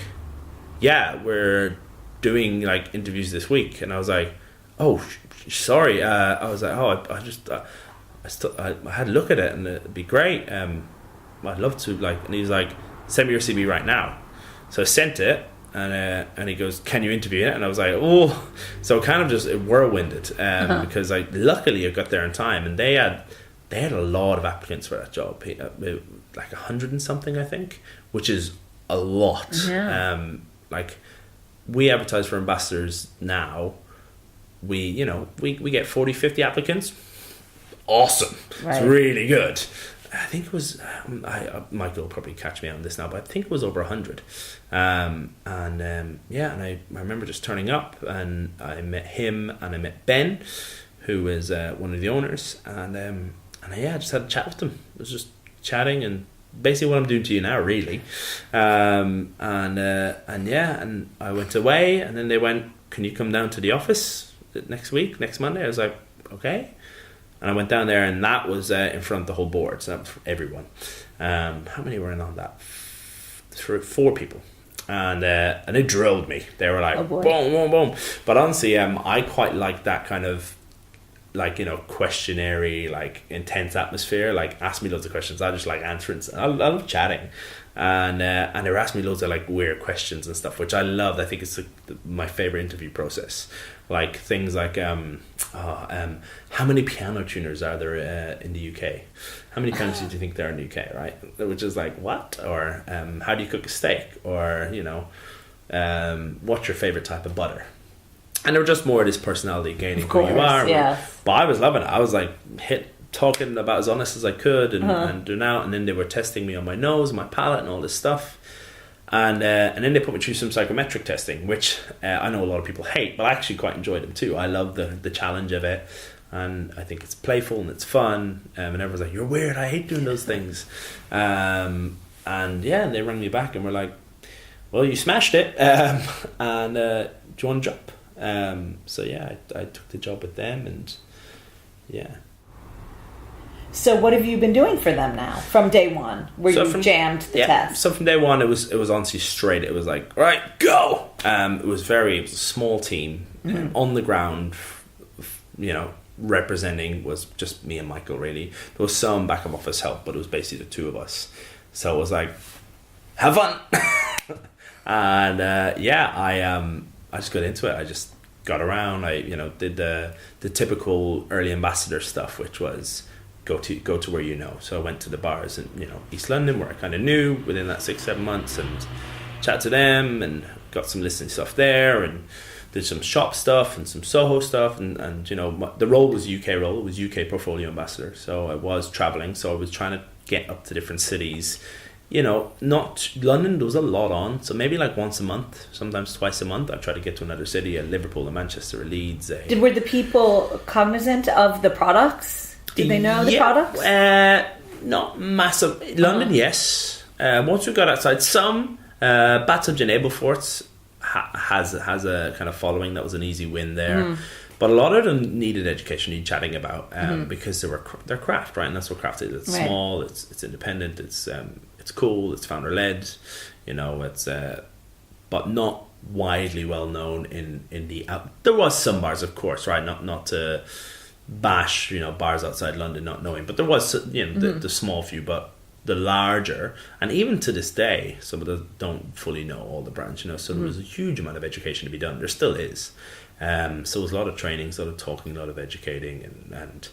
Speaker 2: "Yeah, we're doing like interviews this week." And I was like, "Oh, sorry." I was like, "Oh, I just." I had a look at it, and it'd be great. I'd love to, like, and he's like, send me your CV right now. So I sent it, and he goes, can you interview it? And I was like, oh. So kind of just whirlwinded, because luckily I got there in time, and they had a lot of applicants for that job, like 100 and something, I think, which is a lot. Yeah. Like, we advertise for ambassadors now. We get 40, 50 applicants. Awesome. Right. It's really good. I think it was, Michael will probably catch me on this now, but I think it was over 100. And I remember just turning up, and I met him, and I met Ben, who is one of the owners, and I just had a chat with them. It was just chatting, and basically what I'm doing to you now, really. And I went away, and then they went, can you come down to the office next Monday? I was like, okay. And I went down there, and that was in front of the whole board, so that was for everyone. How many were in on that? 4 people. And they drilled me. They were like, boom, boom, boom. But honestly, I quite like that kind of, like, questionary, like, intense atmosphere. Like, ask me loads of questions. I just like answering. I love chatting. And they were asking me loads of, like, weird questions and stuff, which I loved. I think it's my favorite interview process. Like, things like, how many piano tuners are there in the UK? How many piano tuners do you think there are in the UK, right? Which is like, what? Or how do you cook a steak? Or, what's your favorite type of butter? And they were just more this personality gaining who you are. Yes. But I was loving it. I was like talking about as honest as I could and doing out. And then they were testing me on my nose, my palate, and all this stuff. And then they put me through some psychometric testing, which I know a lot of people hate, but I actually quite enjoyed them too. I love the challenge of it, and I think it's playful and it's fun. And everyone's like, "You're weird. I hate doing those things." And they rang me back and were like, "Well, you smashed it, and do you want a job?" So yeah, I took the job with them, and yeah.
Speaker 3: So what have you been doing for them now from day one, where you jammed the test?
Speaker 2: So from day one, it was honestly straight. It was like, right, go. It was a small team on the ground. Representing was just me and Michael. Really, there was some back of office help, but it was basically the 2 of us. So it was like, have fun. And I just got into it. I just got around. I did the typical early ambassador stuff, which was go to where you know. So I went to the bars in East London, where I kind of knew within that 6-7 months, and chat to them and got some listening stuff there, and did some shop stuff and some Soho stuff, and the role was UK role. It was UK portfolio ambassador, so I was traveling. So I was trying to get up to different cities. Not London. There was a lot on, so maybe like once a month, sometimes twice a month. I try to get to another city, a Liverpool, a Manchester, a Leeds.
Speaker 3: Were the people cognizant of the products? Did they know the products?
Speaker 2: Not massive. London, yes. Once we got outside, some Bathtub Gin Abelforts has a kind of following. That was an easy win there. But a lot of them needed education, needed chatting about, because they're craft, right? And that's what craft is. It's small, it's independent, it's cool, it's founder led, it's but not widely well known in the there was some bars, of course, right? Not to bash bars outside London not knowing, but there was the small few, but the larger, and even to this day some of them don't fully know all the brands, so there was a huge amount of education to be done. There still is. So it was a lot of trainings, a lot of talking, a lot of educating, and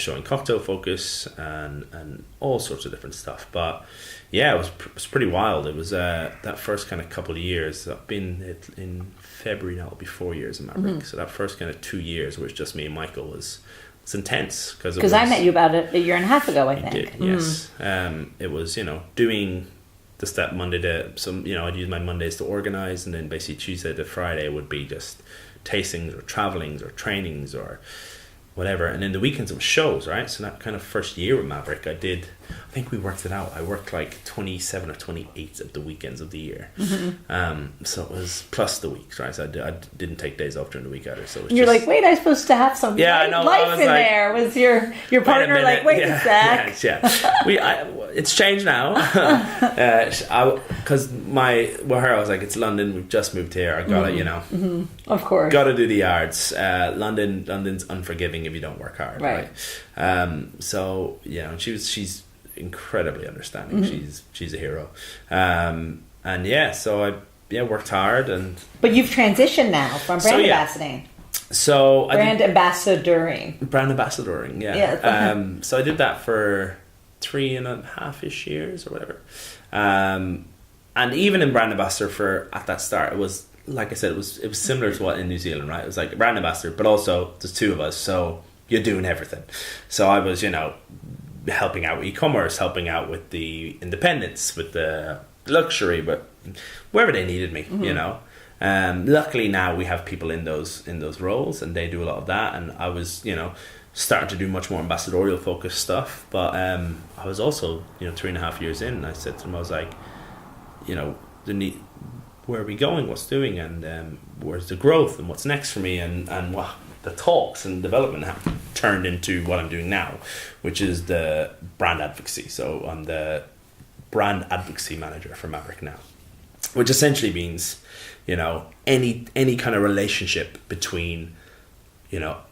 Speaker 2: showing cocktail focus and all sorts of different stuff. But yeah, it was pretty wild. It was that first kind of couple of years. I've been in February now, it'll be 4 years in Maverick. So that first kind of 2 years, where it's just me and Michael, was intense, because
Speaker 3: I met you about a year and a half ago, I think.
Speaker 2: Did, yes. It was doing the step Monday to I'd use my Mondays to organize, and then basically Tuesday to Friday would be just tastings or travelings or trainings or whatever, and then the weekends it was shows, right? So that kind of first year with Maverick, I think we worked it out. I worked like 27 or 28 of the weekends of the year. So it was plus the weeks, right? So I didn't take days off during the week either. So it was
Speaker 3: you're like, wait, I'm supposed to have some life in like, there. Was your partner like, wait a sec?
Speaker 2: Yeah. It's changed now. Because I was like, it's London. We've just moved here. I gotta,
Speaker 3: of course,
Speaker 2: gotta do the yards. London's unforgiving nothing if you don't work hard,
Speaker 3: right?
Speaker 2: So and she's incredibly understanding. She's a hero, and so I worked hard.
Speaker 3: But you've transitioned now from brand ambassadoring.
Speaker 2: So
Speaker 3: brand ambassadoring,
Speaker 2: yeah. So I did that for 3.5-ish years or whatever, and even in brand ambassador at that start, it was, like I said, it was similar to what in New Zealand, right? It was like a brand ambassador, but also there's two of us, so you're doing everything. So I was, helping out with e-commerce, helping out with the independents, with the luxury, but wherever they needed me, Luckily now we have people in those roles, and they do a lot of that. And I was, starting to do much more ambassadorial focused stuff. But I was also, 3.5 years in, and I said to them, I was like, where are we going? What's doing? And where's the growth? And what's next for me? And what the talks and development have turned into what I'm doing now, which is the brand advocacy. So I'm the Brand Advocacy Manager for Maverick now, which essentially means, any kind of relationship between,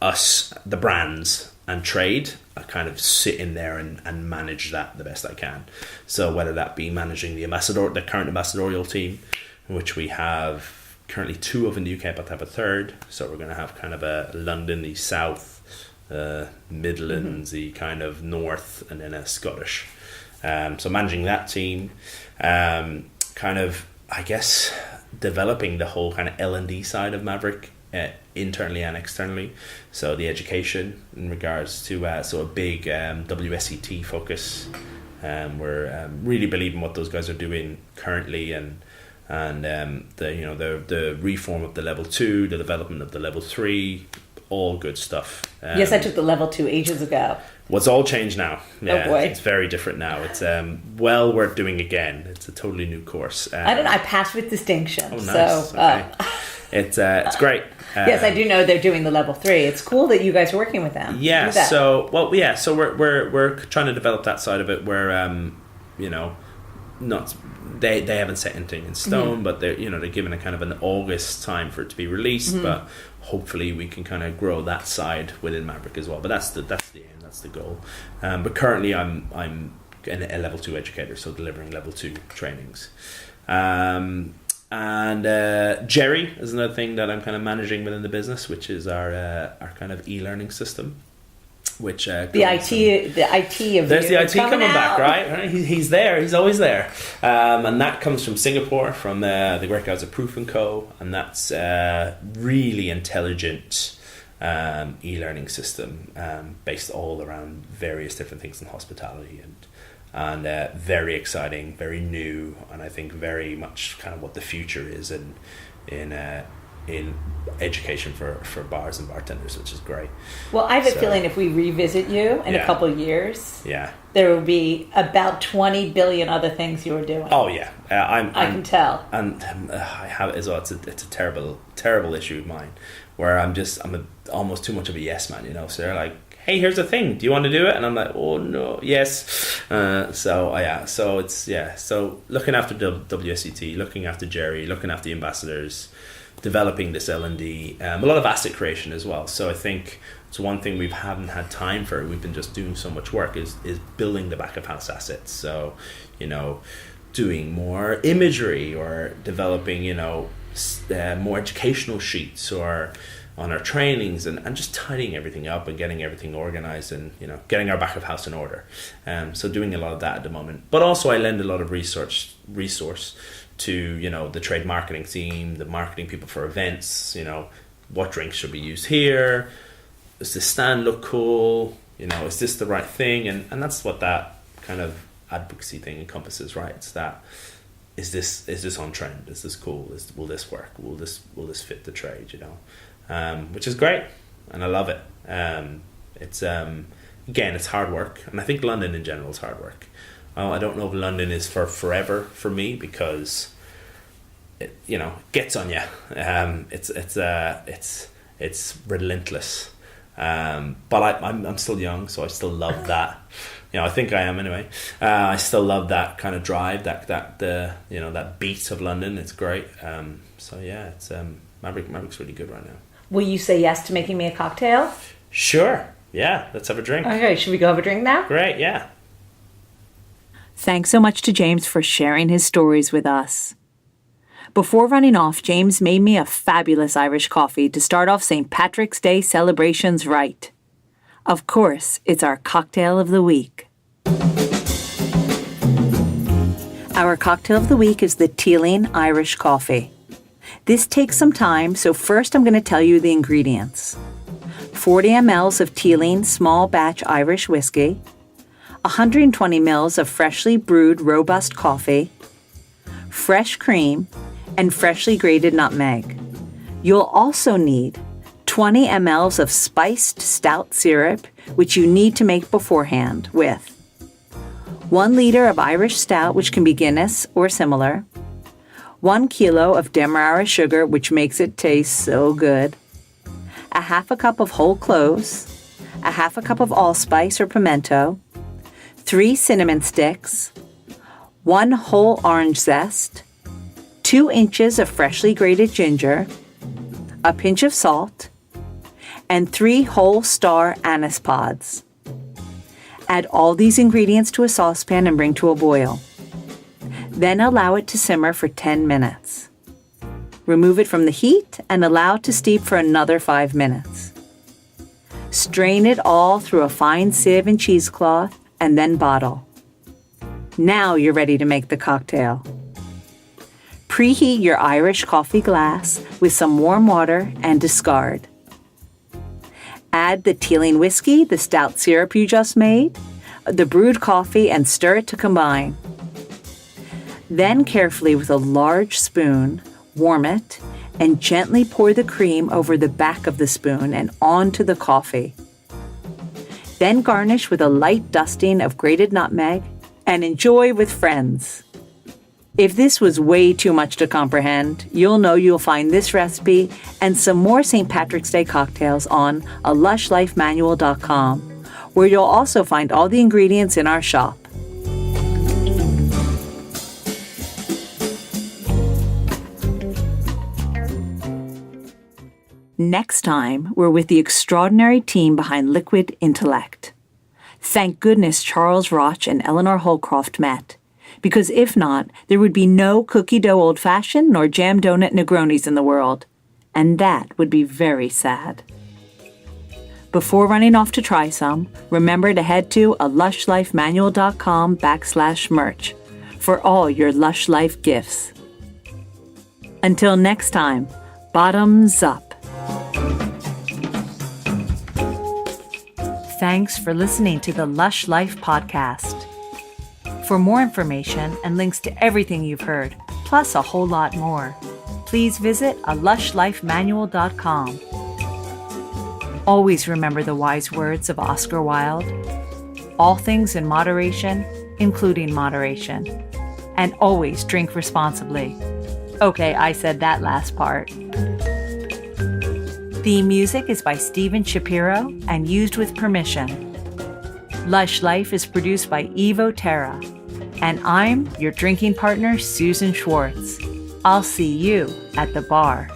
Speaker 2: us, the brands, and trade, I kind of sit in there and manage that the best I can. So whether that be managing the current ambassadorial team, which we have currently 2 of in the UK, but have a third. So we're going to have kind of a London, the South, Midlands, the kind of North, and then a Scottish. So managing that team, kind of, I guess, developing the whole kind of L&D side of Maverick, internally and externally. So the education in regards to a big WSET focus. We're really believing what those guys are doing currently, and the reform of the level 2, the development of the level 3, all good stuff.
Speaker 3: Yes, I took the level 2 ages ago.
Speaker 2: What's all changed now? Yeah,
Speaker 3: oh boy,
Speaker 2: it's very different now. It's well worth doing again. It's a totally new course.
Speaker 3: I don't know. I passed with distinction.
Speaker 2: Oh, nice.
Speaker 3: So
Speaker 2: okay. It's great.
Speaker 3: Yes, I do know they're doing the level 3. It's cool that you guys are working with them.
Speaker 2: Yeah. So we're trying to develop that side of it where not. They haven't set anything in stone, but they're given a kind of an August time for it to be released. But hopefully we can kind of grow that side within Maverick as well. But that's the aim, that's the goal. But currently I'm a level 2 educator, so delivering level 2 trainings. And Jerry is another thing that I'm kind of managing within the business, which is our kind of e-learning system. Which the IT of
Speaker 3: there's
Speaker 2: the IT coming back, right? He's there. He's always there, and that comes from Singapore, from the great guys at Proof & Co. And that's really intelligent e-learning system based all around various different things in hospitality, and very exciting, very new, and I think very much kind of what the future is in education for bars and bartenders, which is great.
Speaker 3: Well, I have a feeling if we revisit you in a couple of years, there will be about 20 billion other things you are doing.
Speaker 2: Oh yeah, I
Speaker 3: can tell,
Speaker 2: and I have it as well. It's a terrible issue of mine, where I'm almost too much of a yes man, So they're like, hey, here's the thing, do you want to do it? And I'm like, oh no, yes. So it's so looking after WSET, looking after Jerry, looking after the ambassadors, developing this L&D, a lot of asset creation as well. So I think it's one thing we haven't had time for. We've been just doing so much work is building the back of house assets. So, doing more imagery, or developing, more educational sheets, or on our trainings, and just tidying everything up and getting everything organized, and getting our back of house in order. So doing a lot of that at the moment. But also I lend a lot of resource to the trade marketing team, the marketing people for events. What drinks should be used here? Does this stand look cool? Is this the right thing? And that's what that kind of advocacy thing encompasses, right? It's that, is this on trend? Is this cool? Will this work? Will this fit the trade? Which is great, and I love it. It's again, it's hard work, and I think London in general is hard work. I don't know if London is for forever for me, because it gets on you. It's relentless. But I'm still young, so I still love that. I think I am anyway. I still love that kind of drive, that beat of London. It's great. It's Maverick's really good right now.
Speaker 3: Will you say yes to making me a cocktail?
Speaker 2: Sure. Yeah, let's have a drink.
Speaker 3: Okay, should we go have a drink now?
Speaker 2: Great, yeah.
Speaker 1: Thanks so much to James for sharing his stories with us. Before running off, James made me a fabulous Irish coffee to start off St. Patrick's Day celebrations right. Of course, it's our cocktail of the week. Our cocktail of the week is the Teeling Irish Coffee. This takes some time, so first I'm going to tell you the ingredients. 40 ml of Teeling small batch Irish whiskey, 120 ml of freshly brewed robust coffee, fresh cream, and freshly grated nutmeg. You'll also need 20 ml of spiced stout syrup, which you need to make beforehand with 1 liter of Irish stout, which can be Guinness or similar, 1 kilo of Demerara sugar, which makes it taste so good, a half a cup of whole cloves, a half a cup of allspice or pimento, 3 cinnamon sticks, 1 whole orange zest, 2 inches of freshly grated ginger, a pinch of salt, and 3 whole star anise pods. Add all these ingredients to a saucepan and bring to a boil. Then allow it to simmer for 10 minutes. Remove it from the heat and allow it to steep for another 5 minutes. Strain it all through a fine sieve and cheesecloth and then bottle. Now you're ready to make the cocktail. Preheat your Irish coffee glass with some warm water and discard. Add the Teeling whiskey, the stout syrup you just made, the brewed coffee, and stir it to combine. Then carefully with a large spoon, warm it, and gently pour the cream over the back of the spoon and onto the coffee. Then garnish with a light dusting of grated nutmeg and enjoy with friends. If this was way too much to comprehend, you'll find this recipe and some more St. Patrick's Day cocktails on lushlifemanual.com, where you'll also find all the ingredients in our shop. Next time, we're with the extraordinary team behind Liquid Intellect. Thank goodness Charles Roch and Eleanor Holcroft met, because if not, there would be no cookie dough old-fashioned nor jam donut Negronis in the world, and that would be very sad. Before running off to try some, remember to head to lushlifemanual.com/merch for all your Lush Life gifts. Until next time, bottoms up. Thanks for listening to the Lush Life Podcast. For more information and links to everything you've heard, plus a whole lot more, please visit lushlifemanual.com. Always remember the wise words of Oscar Wilde. All things in moderation, including moderation. And always drink responsibly. Okay, I said that last part. Theme music is by Steven Shapiro and used with permission. Lush Life is produced by Evo Terra. And I'm your drinking partner, Susan Schwartz. I'll see you at the bar.